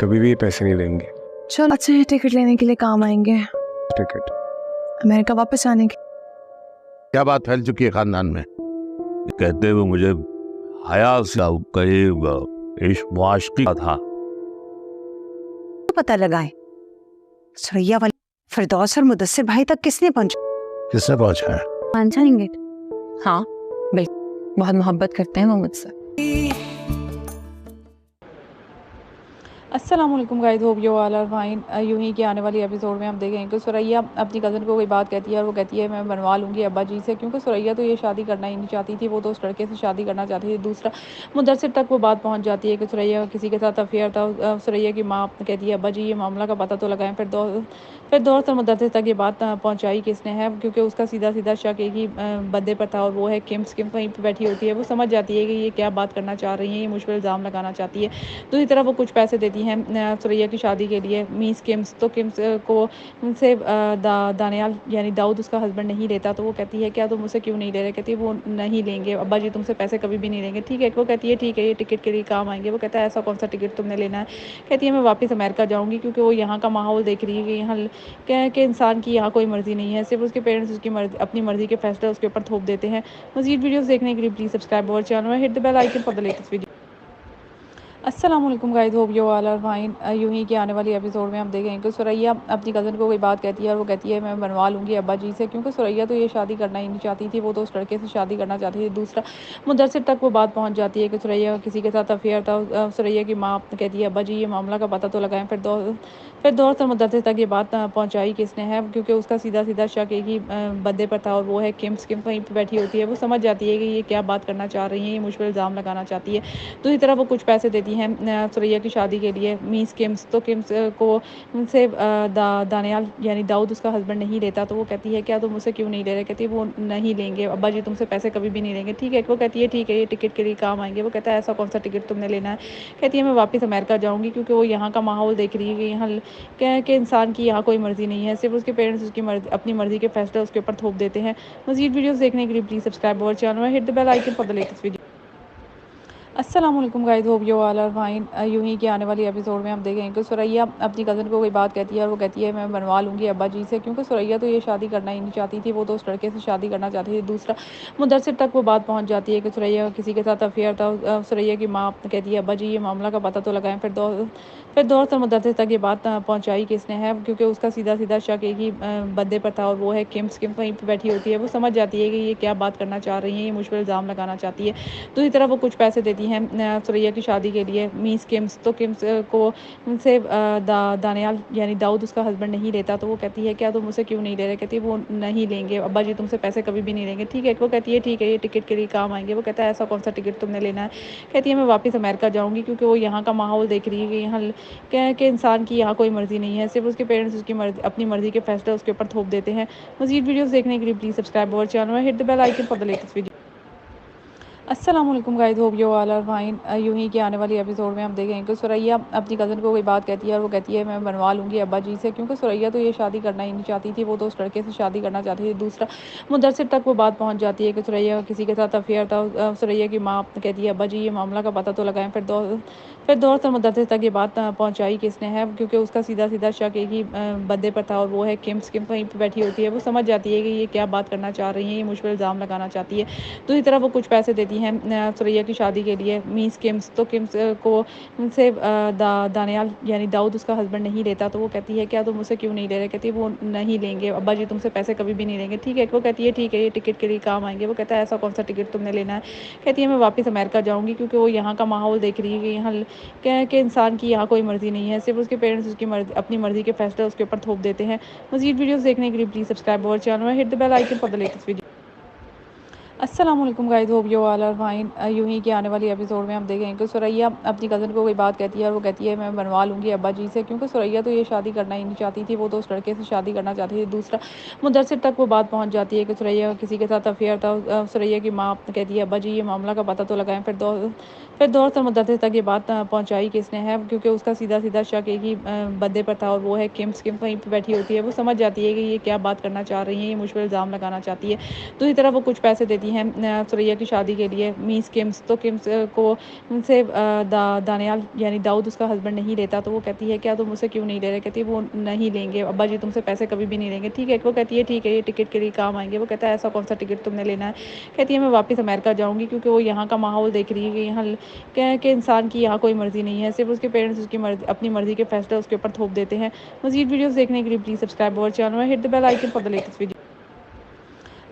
कभी भी पैसे नहीं देंगे। चल अच्छे टिकट लेने के लिए काम आएंगे, टिकट अमेरिका वापस आने की। क्या बात फैल चुकी है खानदान में? कहते हुए मुझे हया से कई इश्क मुआशकी का था। पता लगाए सुरैया वाले फिरदौस और मुदस्सिर भाई तक किसने पहुंचा? किसने पहुंचा है? मान जाएंगे। हाँ बिल्कुल, बहुत मोहब्बत करते हैं वो मुझसे। अस्सलाम वालेकुम guys, hope you all are fine. यूं ही कि आने वाली एपिसोड में हम देखेंगे कि सुरैया अपनी कज़न को कोई बात कहती है और वो कहती है मैं बनवा लूँगी अब्बा जी से, क्योंकि सुरैया तो ये शादी करना ही नहीं चाहती थी, वो तो उस लड़के से शादी करना चाहती थी। दूसरा, मुदस्सिर तक वो बात पहुंच जाती है कि सुरैया किसी के साथ अफेयर था। सुरैया की माँ कहती है अब्बा जी ये मामला का पता तो लगाएं। फिर दोस्त और मुदस्सिर तक ये बात पहुँचाई किसने है, क्योंकि उसका सीधा सीधा शक एक ही बंदे पर था और वो है किम्स वहीं पर बैठी होती है। वो समझ जाती है कि ये क्या बात करना चाह रही है, ये मुझ पर इल्ज़ाम लगाना चाहती है। दूसरी तरफ वो कुछ पैसे देती हैं सुरैया की शादी के लिए मीस किम्स। तो किम्स को उनसे दानियाल यानी दाऊद उसका हस्बैंड नहीं लेता, तो वो कहती है क्या तुम मुझसे क्यों नहीं ले रहे? कहती है वो नहीं लेंगे अब्बा जी, तुमसे पैसे कभी भी नहीं लेंगे। ठीक है, वो कहती है ठीक है ये टिकट के लिए काम आएंगे। वो कहता है ऐसा कौन सा टिकट तुमने लेना है? कहती है मैं वापस अमेरिका जाऊँगी, क्योंकि वो यहाँ का माहौल देख रही है कि यहाँ कि इंसान की यहाँ कोई मर्जी नहीं है, सिर्फ उसके पेरेंट्स उसकी अपनी मर्जी के फैसले उसके ऊपर थोप देते हैं। मज़ीद वीडियोस देखने के लिए प्लीज़ सब्सक्राइब और चैनल में hit the bell icon for the latest video. अस्सलाम वालेकुम guys, hope you all are fine. यूं ही कि आने वाली एपिसोड में हम देखेंगे कि सुरैया अपनी कज़न को कोई बात कहती है और वो कहती है मैं बनवा लूँगी अब्बा जी से, क्योंकि सुरैया तो ये शादी करना ही नहीं चाहती थी, वो तो उस लड़के से शादी करना चाहती थी। दूसरा, मुदस्सिर तक वो बात पहुंच जाती है कि सुरैया किसी के साथ अफेयर था। सुरैया की माँ कहती है अब्बा जी ये मामला का पता तो लगाएं। फिर दोस्त और मुदस्सिर तक ये बात पहुँचाई किसने है, क्योंकि उसका सीधा सीधा शक एक ही बंदे पर था और वो है किम्स वहीं पर बैठी होती है। वो समझ जाती है कि ये क्या बात करना चाह रही है, ये मुझ पर इल्ज़ाम लगाना चाहती है। दूसरी तरफ वो कुछ पैसे देती हैं सुरैया की शादी के लिए मीस किम्स। तो किम्स को उनसे दानियाल यानी दाऊद उसका हस्बैंड नहीं लेता, तो वो कहती है क्या तुम मुझसे क्यों नहीं ले रहे? कहती है वो नहीं लेंगे अब्बा जी, तुमसे पैसे कभी भी नहीं लेंगे। ठीक है, वो कहती है ठीक है ये टिकट के लिए काम आएंगे। वो कहता है ऐसा कौन सा टिकट तुमने लेना है? कहती है मैं वापस अमेरिका जाऊँगी, क्योंकि वो यहाँ का माहौल देख रही है कि यहाँ कि इंसान की यहाँ कोई मर्जी नहीं है, सिर्फ उसके पेरेंट्स उसकी अपनी मर्जी के फैसले उसके ऊपर थोप देते हैं। मज़ीद वीडियोस देखने के लिए प्लीज़ सब्सक्राइब और चैनल में hit the bell icon for the latest video. अस्सलाम वालेकुम guys, hope you all are fine. यूं ही कि आने वाली एपिसोड में हम देखेंगे कि सुरैया अपनी कज़न को कोई बात कहती है और वो कहती है मैं बनवा लूँगी अब्बा जी से, क्योंकि सुरैया तो ये शादी करना ही नहीं चाहती थी, वो तो उस लड़के से शादी करना चाहती थी। दूसरा, मुदस्सिर तक वो बात पहुंच जाती है कि सुरैया किसी के साथ अफेयर था। सुरैया की माँ कहती है अब्बा जी ये मामला का पता तो लगाएं। फिर दोस्त और मुदस्सिर तक ये बात पहुँचाई किसने है, क्योंकि उसका सीधा सीधा शक एक ही बंदे पर था और वो है किम्स वहीं पर बैठी होती है। वो समझ जाती है कि ये क्या बात करना चाह रही है, ये मुझ पर इल्ज़ाम लगाना चाहती है। दूसरी तरफ वो कुछ पैसे देती हैं सुरैया की शादी के लिए मीस किम्स। तो किम्स को उनसे दानियाल यानी दाऊद उसका हस्बैंड नहीं लेता, तो वो कहती है क्या तुम मुझसे क्यों नहीं ले रहे? कहती है वो नहीं लेंगे अब्बा जी, तुमसे पैसे कभी भी नहीं लेंगे। ठीक है, वो कहती है ठीक है ये टिकट के लिए काम आएंगे। वो कहता है ऐसा कौन सा टिकट तुमने लेना है? कहती है मैं वापस अमेरिका जाऊँगी, क्योंकि वो यहाँ का माहौल देख रही है कि यहाँ कि इंसान की यहाँ कोई मर्जी नहीं है, सिर्फ उसके पेरेंट्स उसकी अपनी मर्जी के फैसले उसके ऊपर थोप देते हैं। मज़ीद वीडियोस देखने के लिए प्लीज़ सब्सक्राइब और चैनल में hit the bell icon for the latest video. अस्सलाम वालेकुम guys, hope you all are fine. यूं ही कि आने वाली एपिसोड में हम देखेंगे कि सुरैया अपनी कज़न को कोई बात कहती है और वो कहती है मैं बनवा लूँगी अब्बा जी से, क्योंकि सुरैया तो ये शादी करना ही नहीं चाहती थी, वो तो उस लड़के से शादी करना चाहती थी। दूसरा, मुदस्सिर तक वो बात पहुंच जाती है कि सुरैया किसी के साथ अफेयर था। सुरैया की माँ कहती है अब्बा जी ये मामला का पता तो लगाएं। फिर दोस्त और मुदस्सिर तक ये बात पहुँचाई किसने है, क्योंकि उसका सीधा सीधा शक एक ही बंदे पर था और वो है किम्स वहीं पर बैठी होती है। वो समझ जाती है कि ये क्या बात करना चाह रही है, ये मुझ पर इल्ज़ाम लगाना चाहती है। दूसरी तरफ वो कुछ पैसे देती हैं सुरैया की शादी के लिए मीस किम्स। तो किम्स को उनसे दानियाल यानी दाऊद उसका हस्बैंड नहीं लेता, तो वो कहती है क्या तुम मुझसे क्यों नहीं ले रहे? कहती है वो नहीं लेंगे अब्बा जी, तुमसे पैसे कभी भी नहीं लेंगे। ठीक है, वो कहती है ठीक है ये टिकट के लिए काम आएंगे। वो कहता है ऐसा कौन सा टिकट तुमने लेना है? कहती है मैं वापस अमेरिका जाऊँगी, क्योंकि वो यहाँ का माहौल देख रही है कि यहाँ कि इंसान की यहाँ कोई मर्जी नहीं है, सिर्फ उसके पेरेंट्स उसकी अपनी मर्जी के फैसले उसके ऊपर थोप देते हैं। मज़ीद वीडियोस देखने के लिए प्लीज़ सब्सक्राइब और चैनल में hit the bell icon for the latest video. अस्सलाम वालेकुम guys, hope you all are fine. यूं ही कि आने वाली एपिसोड में हम देखेंगे कि सुरैया अपनी कज़न को कोई बात कहती है और वो कहती है मैं बनवा लूँगी अब्बा जी से, क्योंकि सुरैया तो ये शादी करना ही नहीं चाहती थी, वो तो उस लड़के से शादी करना चाहती थी। दूसरा, मुदस्सिर तक वो बात पहुंच जाती है कि सुरैया किसी के साथ अफेयर था। सुरैया की माँ कहती है अब्बा जी ये मामला का पता तो लगाएं। फिर दोस्त और मुदस्सिर तक ये बात पहुँचाई किसने है, क्योंकि उसका सीधा सीधा शक एक ही बंदे पर था और वो है किम्स वहीं पर बैठी होती है। वो समझ जाती है कि ये क्या बात करना चाह रही है, ये मुझ पर इल्ज़ाम लगाना चाहती है। दूसरी तरफ वो कुछ पैसे देती جاتی ہیں سریا کی شادی کے لیے میس کمس، تو کمس کو ان سے دانیال یعنی داؤد اس کا ہسبینڈ نہیں لیتا، تو وہ کہتی ہے کیا تم مجھ سے کیوں نہیں لے رہے؟ کہتی ہے وہ نہیں لیں گے ابا جی، تم سے پیسے کبھی بھی نہیں لیں گے، ٹھیک ہے۔ وہ کہتی ہے ٹھیک ہے، یہ ٹکٹ کے لیے کام آئیں گے۔ وہ کہتا ہے ایسا کون سا ٹکٹ تم نے لینا ہے؟ کہتی ہے میں واپس امریکہ جاؤں گی، کیونکہ وہ یہاں کا ماحول دیکھ رہی ہے کہ یہاں کہ انسان کی یہاں کوئی مرضی نہیں ہے، صرف اس کے پیرنٹس اس کی اپنی مرضی کے فیصلے اس کے اوپر تھوپ دیتے ہیں۔ مزید ویڈیوز دیکھنے کے لیے پلیز سبسکرائب اور چینل میں hit the bell icon for the latest video.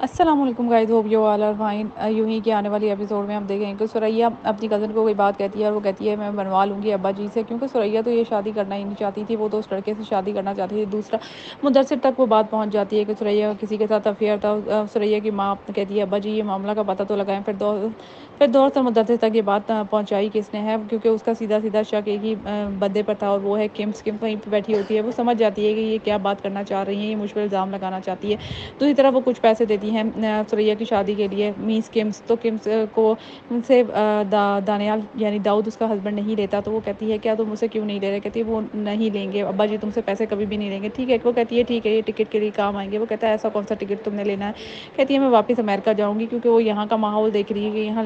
السلام علیکم guys, hope you all are fine. یوں ہی کہ آنے والی ایپیسوڈ میں ہم دیکھیں کہ سریا اپنی کزن کو کوئی بات کہتی ہے اور وہ کہتی ہے میں بنوا لوں گی ابا جی سے، کیونکہ سریا تو یہ شادی کرنا ہی نہیں چاہتی تھی، وہ تو اس لڑکے سے شادی کرنا چاہتی تھی دوسرا۔ مدثر تک وہ بات پہنچ جاتی ہے کہ سریا کسی کے ساتھ افیئر تھا۔ سریا کی ماں کہتی ہے ابا جی یہ معاملہ کا پتہ تو لگائیں۔ پھر دور سے مدثر تک یہ بات پہنچائی کس نے ہے، کیونکہ اس کا سیدھا شک ایک ہی بندے پر تھا اور وہ ہے کمس وہیں پہ بیٹھی ہوتی ہے۔ وہ سمجھ جاتی ہے کہ یہ کیا بات کرنا چاہ رہی ہیں، یہ مجھ پر الزام لگانا چاہتی ہے۔ دوسری طرف وہ کچھ پیسے دیتی ہیں سریا کی شادی کے لیے میس کمس، تو کمس کو ان سے دانیال یعنی داؤد اس کا ہسبینڈ نہیں لیتا، تو وہ کہتی ہے کیا تم مجھ سے کیوں نہیں لے رہے؟ کہتی ہے وہ نہیں لیں گے ابا جی، تم سے پیسے کبھی بھی نہیں لیں گے، ٹھیک ہے۔ وہ کہتی ہے ٹھیک ہے، یہ ٹکٹ کے لیے کام آئیں گے۔ وہ کہتا ہے ایسا کون سا ٹکٹ تم نے لینا ہے؟ کہتی ہے میں واپس امریکہ جاؤں گی، کیونکہ وہ یہاں کا ماحول دیکھ رہی ہے کہ یہاں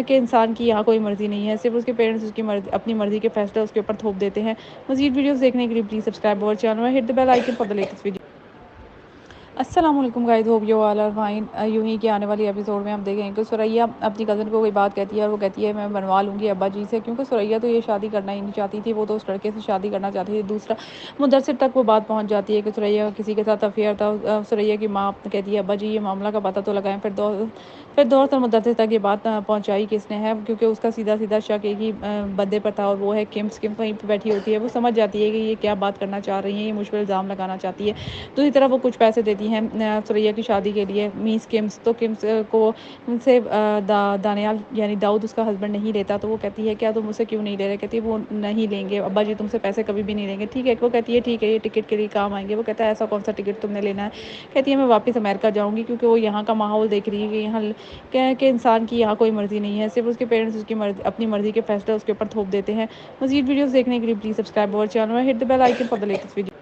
کہ انسان کی یہاں کوئی مرضی نہیں ہے، صرف اس کے پیرنٹس اس کی اپنی مرضی کے فیصلے اس کے اوپر تھوپ دیتے ہیں۔ مزید ویڈیوز دیکھنے کے لیے پلیز سبسکرائب اور چینل میں hit the bell icon for the latest video. السلام علیکم guys, hope you all are fine. یوں ہی کہ آنے والی ایپیسوڈ میں ہم دیکھیں کہ سریا اپنی کزن کو کوئی بات کہتی ہے اور وہ کہتی ہے میں بنوا لوں گی ابا جی سے، کیونکہ سریا تو یہ شادی کرنا ہی نہیں چاہتی تھی، وہ تو اس لڑکے سے شادی کرنا چاہتی تھی دوسرا۔ مدثر تک وہ بات پہنچ جاتی ہے کہ سریا کسی کے ساتھ افیئر تھا۔ سریا کی ماں کہتی ہے ابا جی یہ معاملہ کا پتہ تو لگائیں۔ پھر دور سے مدثر تک یہ بات پہنچائی کس نے ہے، کیونکہ اس کا سیدھا شک ایک ہی بندے پر تھا اور وہ ہے کمس وہیں پہ بیٹھی ہوتی ہے۔ وہ سمجھ جاتی ہے کہ یہ کیا بات کرنا چاہ رہی ہیں، یہ مجھ پر الزام لگانا چاہتی ہے۔ دوسری طرف وہ کچھ پیسے دیتی ہیں سریا کی شادی کے لیے میس کمس، تو کمس کو ان سے دانیال یعنی داؤد اس کا ہسبینڈ نہیں لیتا، تو وہ کہتی ہے کیا تم مجھ سے کیوں نہیں لے رہے؟ کہتی ہے وہ نہیں لیں گے ابا جی، تم سے پیسے کبھی بھی نہیں لیں گے، ٹھیک ہے۔ وہ کہتی ہے ٹھیک ہے، یہ ٹکٹ کے لیے کام آئیں گے۔ وہ کہتا ہے ایسا کون سا ٹکٹ تم نے لینا ہے؟ کہتی ہے میں واپس امریکہ جاؤں گی، کیونکہ وہ یہاں کا ماحول دیکھ رہی ہے کہ یہاں کہ انسان کی یہاں کوئی مرضی نہیں ہے، صرف اس کے پیرنٹس اس کی اپنی مرضی کے فیصلے اس کے اوپر تھوپ دیتے ہیں۔ مزید ویڈیوز دیکھنے کے لیے پلیز سبسکرائب اور چینل میں hit the bell icon for the latest video.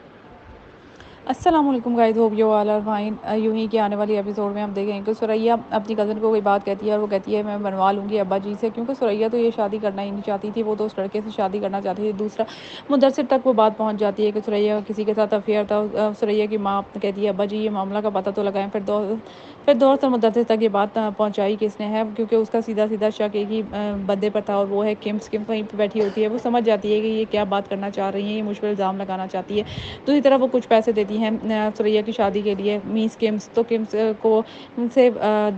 السلام علیکم guys, hope you all are fine. یوں ہی کہ آنے والی ایپیسوڈ میں ہم دیکھیں کہ سریا اپنی کزن کو کوئی بات کہتی ہے اور وہ کہتی ہے میں بنوا لوں گی ابا جی سے، کیونکہ سریا تو یہ شادی کرنا ہی نہیں چاہتی تھی، وہ تو اس لڑکے سے شادی کرنا چاہتی تھی دوسرا۔ مدثر تک وہ بات پہنچ جاتی ہے کہ سریا کسی کے ساتھ افیئر تھا۔ سریا کی ماں کہتی ہے ابا جی یہ معاملہ کا پتہ تو لگائیں۔ پھر دور سے مدثر تک یہ بات پہنچائی کس نے ہے، کیونکہ اس کا سیدھا شک ایک ہی بندے پر تھا اور وہ ہے کمس وہیں پہ بیٹھی ہوتی ہے۔ وہ سمجھ جاتی ہے کہ یہ کیا بات کرنا چاہ رہی ہیں، یہ مجھ پر الزام لگانا چاہتی ہے۔ دوسری طرف وہ کچھ پیسے دیتی ہیں سریا کی شادی کے لیے میس کمس، تو کمس کو ان سے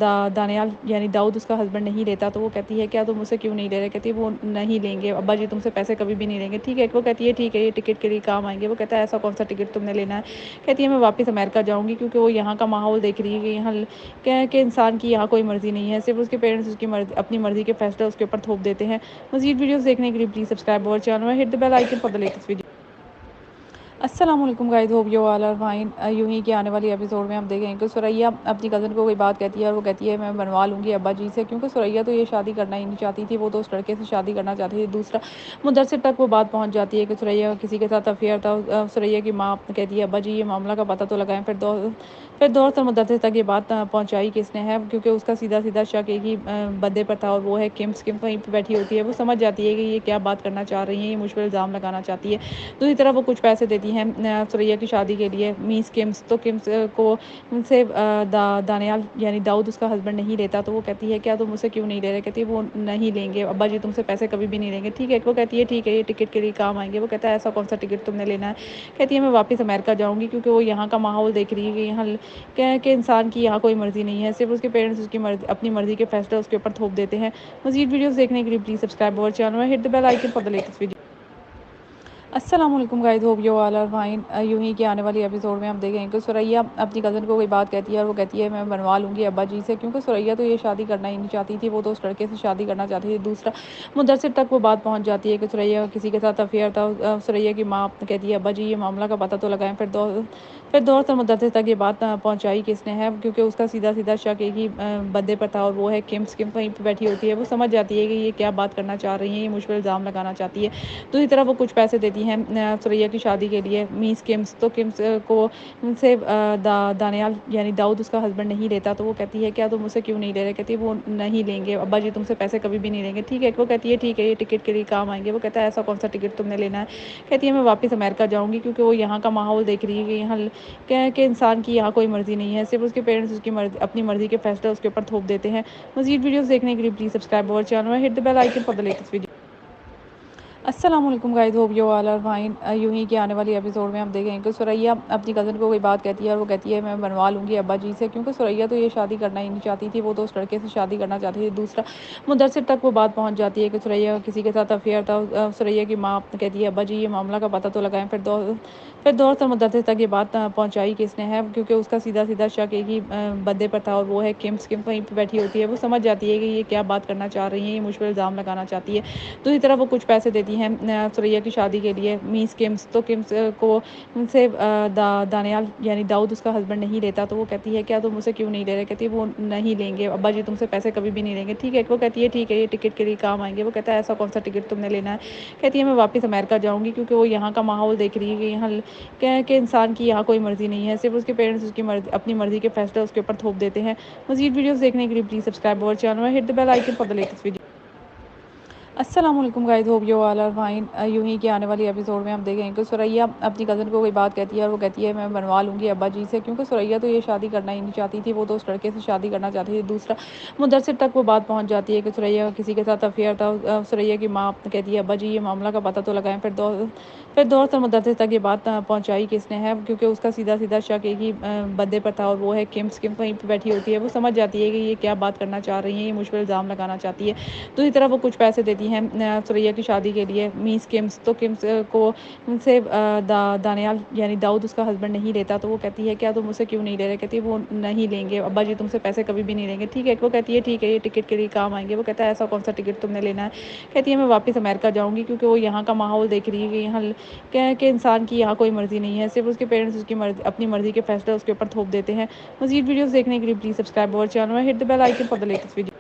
دانیال یعنی داؤد اس کا ہسبینڈ نہیں لیتا، تو وہ کہتی ہے کیا تم مجھ سے کیوں نہیں لے رہے؟ کہتی ہے وہ نہیں لیں گے ابا جی، تم سے پیسے کبھی بھی نہیں لیں گے، ٹھیک ہے۔ وہ کہتی ہے ٹھیک ہے، یہ ٹکٹ کے لیے کام آئیں گے۔ وہ کہتا ہے ایسا کون سا ٹکٹ تم نے لینا ہے؟ کہتی ہے میں واپس امریکہ جاؤں گی، کیونکہ وہ یہاں کا ماحول دیکھ رہی ہے کہ یہاں کہ انسان کی یہاں کوئی مرضی نہیں ہے، صرف اس کے پیرنٹس اس کی اپنی مرضی کے فیصلے اس کے اوپر تھوپ دیتے ہیں۔ مزید ویڈیوز دیکھنے کے لیے پلیز سبسکرائب اور چینل میں hit the bell icon for the latest video. السلام علیکم guys, hope you all are fine. یوں ہی کہ آنے والی ایپیسوڈ میں ہم دیکھیں کہ سریا اپنی کزن کو کوئی بات کہتی ہے اور وہ کہتی ہے میں بنوا لوں گی ابا جی سے، کیونکہ سریا تو یہ شادی کرنا ہی نہیں چاہتی تھی، وہ تو اس لڑکے سے شادی کرنا چاہتی تھی دوسرا۔ مدثر تک وہ بات پہنچ جاتی ہے کہ سریا کسی کے ساتھ افیئر تھا۔ سریا کی ماں کہتی ہے ابا جی یہ معاملہ کا پتہ تو لگائیں۔ پھر دور سے مدثر تک یہ بات پہنچائی کس نے ہے، کیونکہ اس کا سیدھا شک ایک ہی بندے پر تھا اور وہ ہے کمس وہیں پہ بیٹھی ہوتی ہے۔ وہ سمجھ جاتی ہے کہ یہ کیا بات کرنا چاہ رہی ہیں، یہ مجھ پر الزام لگانا چاہتی ہے۔ دوسری طرف وہ کچھ پیسے دیتی ہیں سریا کی شادی کے لیے میس کمس، تو کمس کو ان سے دانیال یعنی داؤد اس کا ہسبینڈ نہیں لیتا، تو وہ کہتی ہے کیا تم مجھ سے کیوں نہیں لے رہے؟ کہتی ہے وہ نہیں لیں گے ابا جی، تم سے پیسے کبھی بھی نہیں لیں گے، ٹھیک ہے۔ وہ کہتی ہے ٹھیک ہے، یہ ٹکٹ کے لیے کام آئیں گے۔ وہ کہتا ہے ایسا کون سا ٹکٹ تم نے لینا ہے؟ کہتی ہے میں واپس امریکہ جاؤں گی، کیونکہ وہ یہاں کا ماحول دیکھ رہی ہے کہ یہاں کہ انسان کی یہاں کوئی مرضی نہیں ہے، صرف اس کے پیرنٹس اس کی اپنی مرضی کے فیصلے اس کے اوپر تھوپ دیتے ہیں۔ مزید ویڈیوز دیکھنے کے لیے پلیز سبسکرائب اور چینل میں hit the bell icon for the latest video. السلام علیکم guys, hope you all are fine. یوں ہی کہ آنے والی ایپیسوڈ میں ہم دیکھیں کہ سریا اپنی کزن کو کوئی بات کہتی ہے اور وہ کہتی ہے میں بنوا لوں گی ابا جی سے، کیونکہ سریا تو یہ شادی کرنا ہی نہیں چاہتی تھی، وہ تو اس لڑکے سے شادی کرنا چاہتی تھی دوسرا۔ مدثر تک وہ بات پہنچ جاتی ہے کہ سریا کسی کے ساتھ افیئر تھا۔ سریا کی ماں کہتی ہے ابا جی یہ معاملہ کا پتہ تو لگائیں۔ फिर دور سے مدرسے تک یہ بات پہنچائی کس نے ہے، کیونکہ اس کا سیدھا سیدھا شک ایک ہی بندے پر تھا اور وہ ہے کم سکم وہیں پہ بیٹھی ہوتی ہے. وہ سمجھ جاتی ہے کہ یہ کیا بات کرنا چاہ رہی ہیں، یہ مجھ پر الزام لگانا چاہتی ہے. دوسری طرف وہ کچھ پیسے دیتی ہیں ثریا کی شادی کے لیے میس کمس. تو کمس کو ان سے دانیال یعنی داؤد اس کا ہسبینڈ نہیں لیتا. تو وہ کہتی ہے کیا تم مجھ سے کیوں نہیں لے رہے؟ کہتی ہے وہ نہیں لیں گے ابا جی، تم سے پیسے کبھی بھی نہیں لیں گے. ٹھیک ہے. وہ کہتی ہے ٹھیک ہے، یہ ٹکٹ کے لیے کام آئیں گے. وہ کہتا ہے ایسا کون سا ٹکٹ تم نے لینا ہے؟ کہتی ہے میں واپس امریکہ جاؤں گی، کیونکہ وہ یہاں کا ماحول دیکھ رہی ہے کہ یہاں کہ انسان کی یہاں کوئی مرضی نہیں ہے، صرف اس کے پیرنٹس اس کی اپنی مرضی کے فیصلے اس کے اوپر تھوپ دیتے ہیں. مزید ویڈیوز دیکھنے کے لیے پلیز سبسکرائب اور چینل میں hit the bell icon for the latest video. السلام علیکم guys, hope you all are fine. یوں ہی کہ آنے والی ایپیسوڈ میں ہم دیکھیں کہ ثریا اپنی کزن کو کوئی بات کہتی ہے اور وہ کہتی ہے میں بنوا لوں گی ابا جی سے، کیونکہ ثریا تو یہ شادی کرنا ہی نہیں چاہتی تھی. وہ تو اس لڑکے سے شادی کرنا چاہتی تھی. دوسرا مدرسر تک وہ بات پہنچ جاتی ہے کہ ثریا کسی کے ساتھ افیئر تھا. ثریا کی ماں کہتی ہے ابا جی یہ معاملہ کا پتہ تو لگائیں. پھر دور سے مدرسے تک یہ بات پہنچائی کس نے ہے، کیونکہ اس کا سیدھا سیدھا شک ایک ہی بندے پر تھا اور وہ ہے کم سکم وہیں پہ بیٹھی ہوتی ہے. وہ سمجھ جاتی ہے کہ یہ کیا بات کرنا چاہ رہی ہیں، یہ مجھ پر الزام لگانا چاہتی ہے. دوسری طرف وہ کچھ پیسے دیتی ہیں ثریا کی شادی کے لیے میس کمس. تو کمس کو ان سے دانیال یعنی داؤد اس کا ہسبینڈ نہیں لیتا. تو وہ کہتی ہے کیا تم مجھ سے کیوں نہیں لے رہے؟ کہتی ہے وہ نہیں لیں گے ابا جی، تم سے پیسے کبھی بھی نہیں لیں گے. ٹھیک ہے. وہ کہتی ہے ٹھیک ہے، یہ ٹکٹ کے لیے کام آئیں گے. وہ کہتا ہے ایسا کون سا ٹکٹ تم نے لینا ہے؟ کہتی ہے میں واپس امریکہ جاؤں گی، کیونکہ وہ یہاں کا ماحول دیکھ رہی ہے کہ یہاں کہ انسان کی یہاں کوئی مرضی نہیں ہے، صرف اس کے پیرنٹس اس کی اپنی مرضی کے فیصلے اس کے اوپر تھوپ دیتے ہیں. مزید ویڈیوز دیکھنے کے لیے پلیز سبسکرائب اور چینل میں hit the bell icon for the latest video. السلام علیکم guys, hope you all are fine. یوں ہی کہ آنے والی ایپیسوڈ میں ہم دیکھیں کہ ثریا اپنی کزن کو کوئی بات کہتی ہے اور وہ کہتی ہے میں بنوا لوں گی ابا جی سے، کیونکہ ثریا تو یہ شادی کرنا ہی نہیں چاہتی تھی. وہ تو اس لڑکے سے شادی کرنا چاہتی تھی. دوسرا مدرسر تک وہ بات پہنچ جاتی ہے کہ ثریا کسی کے ساتھ افیئر تھا. ثریا کی ماں کہتی ہے ابا جی یہ معاملہ کا پتہ تو لگائیں. پھر دور سے مدرسے تک یہ بات پہنچائی کس نے ہے، کیونکہ اس کا سیدھا سیدھا شک ایک ہی بندے پر تھا اور وہ ہے کم سکم وہیں پہ بیٹھی ہوتی ہے. وہ سمجھ جاتی ہے کہ یہ کیا بات کرنا چاہ رہی ہیں، یہ مجھ پر الزام لگانا چاہتی ہے. دوسری طرف وہ کچھ پیسے دیتی ہیں ثریا کی شادی کے لیے میس کمس. تو کمس کو ان سے دانیال یعنی داؤد اس کا ہسبینڈ نہیں لیتا. تو وہ کہتی ہے کیا تم مجھ سے کیوں نہیں لے رہے؟ کہتی ہے وہ نہیں لیں گے ابا جی، تم سے پیسے کبھی بھی نہیں لیں گے. ٹھیک ہے. وہ کہتی ہے ٹھیک ہے، یہ ٹکٹ کے لیے کام آئیں گے. وہ کہتا ہے ایسا کون سا ٹکٹ تم نے لینا ہے؟ کہتی ہے میں واپس امریکہ جاؤں گی، کیونکہ وہ یہاں کا ماحول دیکھ رہی ہے کہ یہاں کہ انسان کی یہاں کوئی مرضی نہیں ہے، صرف اس کے پیرنٹس اس کی اپنی مرضی کے فیصلے اس کے اوپر تھوپ دیتے ہیں. مزید ویڈیوز دیکھنے کے لیے پلیز سبسکرائب اور چینل میں hit the bell icon for the latest video.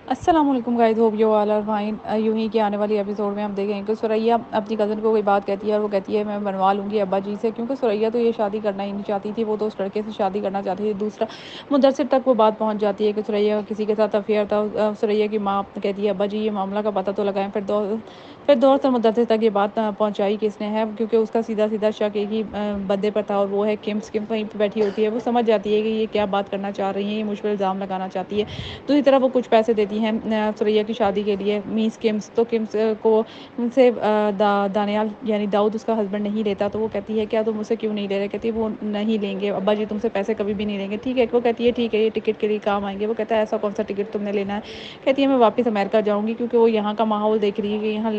السلام علیکم guys, hope you all are fine. یوں ہی کہ آنے والی ایپیسوڈ میں ہم دیکھیں کہ ثریا اپنی کزن کو کوئی بات کہتی ہے اور وہ کہتی ہے میں بنوا لوں گی ابا جی سے، کیونکہ ثریا تو یہ شادی کرنا ہی نہیں چاہتی تھی. وہ تو اس لڑکے سے شادی کرنا چاہتی تھی. دوسرا مدرسر تک وہ بات پہنچ جاتی ہے کہ ثریا کسی کے ساتھ افیئر تھا. ثریا کی ماں کہتی ہے ابا جی یہ معاملہ کا پتہ تو لگائیں. پھر دور سے مدرسے تک یہ بات پہنچائی کس نے ہے، کیونکہ اس کا سیدھا سیدھا شک ایک ہی بندے پر تھا اور وہ ہے کم سکم وہیں پہ بیٹھی ہوتی ہے. وہ سمجھ جاتی ہے کہ یہ کیا بات کرنا چاہ رہی ہیں، یہ مجھ پر الزام لگانا چاہتی ہے. دوسری طرف وہ کچھ پیسے دیتی ہیں ثریا کی شادی کے لیے میس کمس. تو کمس کو ان سے دانیال یعنی داؤد اس کا ہسبینڈ نہیں لیتا. تو وہ کہتی ہے کیا تم مجھ سے کیوں نہیں لے رہے؟ کہتی ہے وہ نہیں لیں گے ابا جی، تم سے پیسے کبھی بھی نہیں لیں گے. ٹھیک ہے. وہ کہتی ہے ٹھیک ہے، یہ ٹکٹ کے لیے کام آئیں گے. وہ کہتا ہے ایسا کون سا ٹکٹ تم نے لینا ہے؟ کہتی ہے میں واپس امریکہ جاؤں گی، کیونکہ وہ یہاں کا ماحول دیکھ رہی ہے کہ یہاں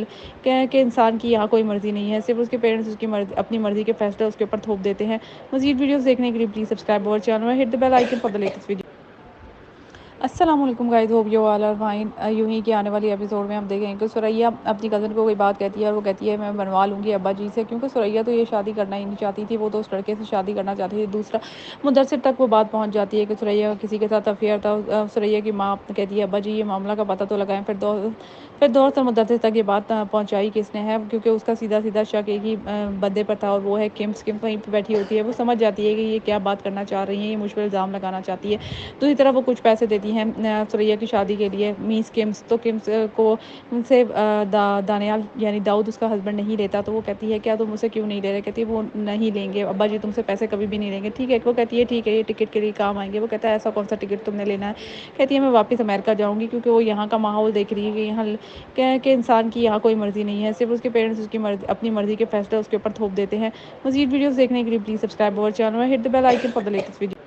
کہ انسان کی یہاں کوئی مرضی نہیں ہے، صرف اس کے پیرنٹس اس کی اپنی مرضی کے فیصلے اس کے اوپر تھوپ دیتے ہیں. مزید ویڈیوز دیکھنے کے لیے پلیز سبسکرائب اور چینل میں hit the bell icon for the latest video. السلام علیکم guys, hope you all are fine. یوں ہی کہ آنے والی ایپیسوڈ میں ہم دیکھیں کہ ثریا اپنی کزن کو کوئی بات کہتی ہے اور وہ کہتی ہے میں بنوا لوں گی ابا جی سے، کیونکہ ثریا تو یہ شادی کرنا ہی نہیں چاہتی تھی. وہ تو اس لڑکے سے شادی کرنا چاہتی تھی. دوسرا مدرسر تک وہ بات پہنچ جاتی ہے کہ ثریا کسی کے ساتھ افیئر تھا. ثریا کی ماں کہتی ہے ابا جی یہ معاملہ کا پتہ تو لگائیں. پھر دور سے مدرسے تک یہ بات پہنچائی کس نے ہے، کیونکہ اس کا سیدھا سیدھا شک ایک ہی بندے پر تھا اور وہ ہے کم سکم وہیں پہ بیٹھی ہوتی ہے. وہ سمجھ جاتی ہے کہ یہ کیا بات کرنا چاہ رہی ہیں، یہ مجھ پر الزام لگانا چاہتی ہے. دوسری طرف وہ کچھ پیسے دیتی ہیں ثریا کی شادی کے لیے میس کمس. تو کمس کو ان سے دانیال یعنی داؤد اس کا ہسبینڈ نہیں لیتا. تو وہ کہتی ہے کیا تم مجھ سے کیوں نہیں لے رہے؟ کہتی ہے وہ نہیں لیں گے ابا جی، تم سے پیسے کبھی بھی نہیں لیں گے. ٹھیک ہے. وہ کہتی ہے ٹھیک ہے، یہ ٹکٹ کے لیے کام آئیں گے. وہ کہتا ہے ایسا کون سا ٹکٹ تم نے لینا ہے؟ کہتی ہے میں واپس امریکہ جاؤں گی، کیونکہ وہ یہاں کا ماحول دیکھ رہی ہے کہ یہاں کہ انسان کی یہاں کوئی مرضی نہیں ہے، صرف اس کے پیرنٹس اس کی اپنی مرضی کے فیصلے اس کے اوپر تھوپ دیتے ہیں. مزید ویڈیوز دیکھنے کے لیے پلیز سبسکرائب اور چینل میں hit the bell icon for the latest video.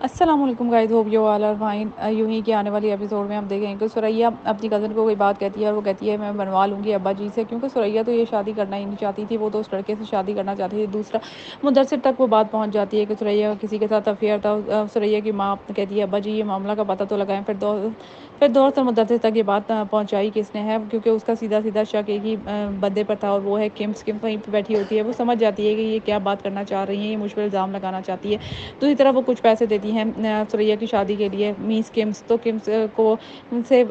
السلام علیکم guys, hope you all are fine. یوں ہی کہ آنے والی ایپیسوڈ میں ہم دیکھیں کہ ثریا اپنی کزن کو کوئی بات کہتی ہے اور وہ کہتی ہے میں بنوا لوں گی ابا جی سے، کیونکہ ثریا تو یہ شادی کرنا ہی نہیں چاہتی تھی. وہ تو اس لڑکے سے شادی کرنا چاہتی تھی. دوسرا مدرسر تک وہ بات پہنچ جاتی ہے کہ ثریا کسی کے ساتھ افیئر تھا. ثریا کی ماں کہتی ہے ابا جی یہ معاملہ کا پتہ تو لگائیں. پھر دوست اور مدرسے تک یہ بات پہنچائی کس نے ہے، کیونکہ اس کا سیدھا سیدھا شک ایک ہی بندے پر تھا اور وہ ہے کمس وہیں پہ بیٹھی ہوتی ہے۔ وہ سمجھ جاتی ہے کہ یہ کیا بات کرنا چاہ رہی ہیں، یہ مجھ پر الزام لگانا چاہتی ہے۔ دوسری طرف وہ کچھ پیسے دیتی ہیں سریا کی شادی کے لیے میس کمس، تو کمس کو ان سے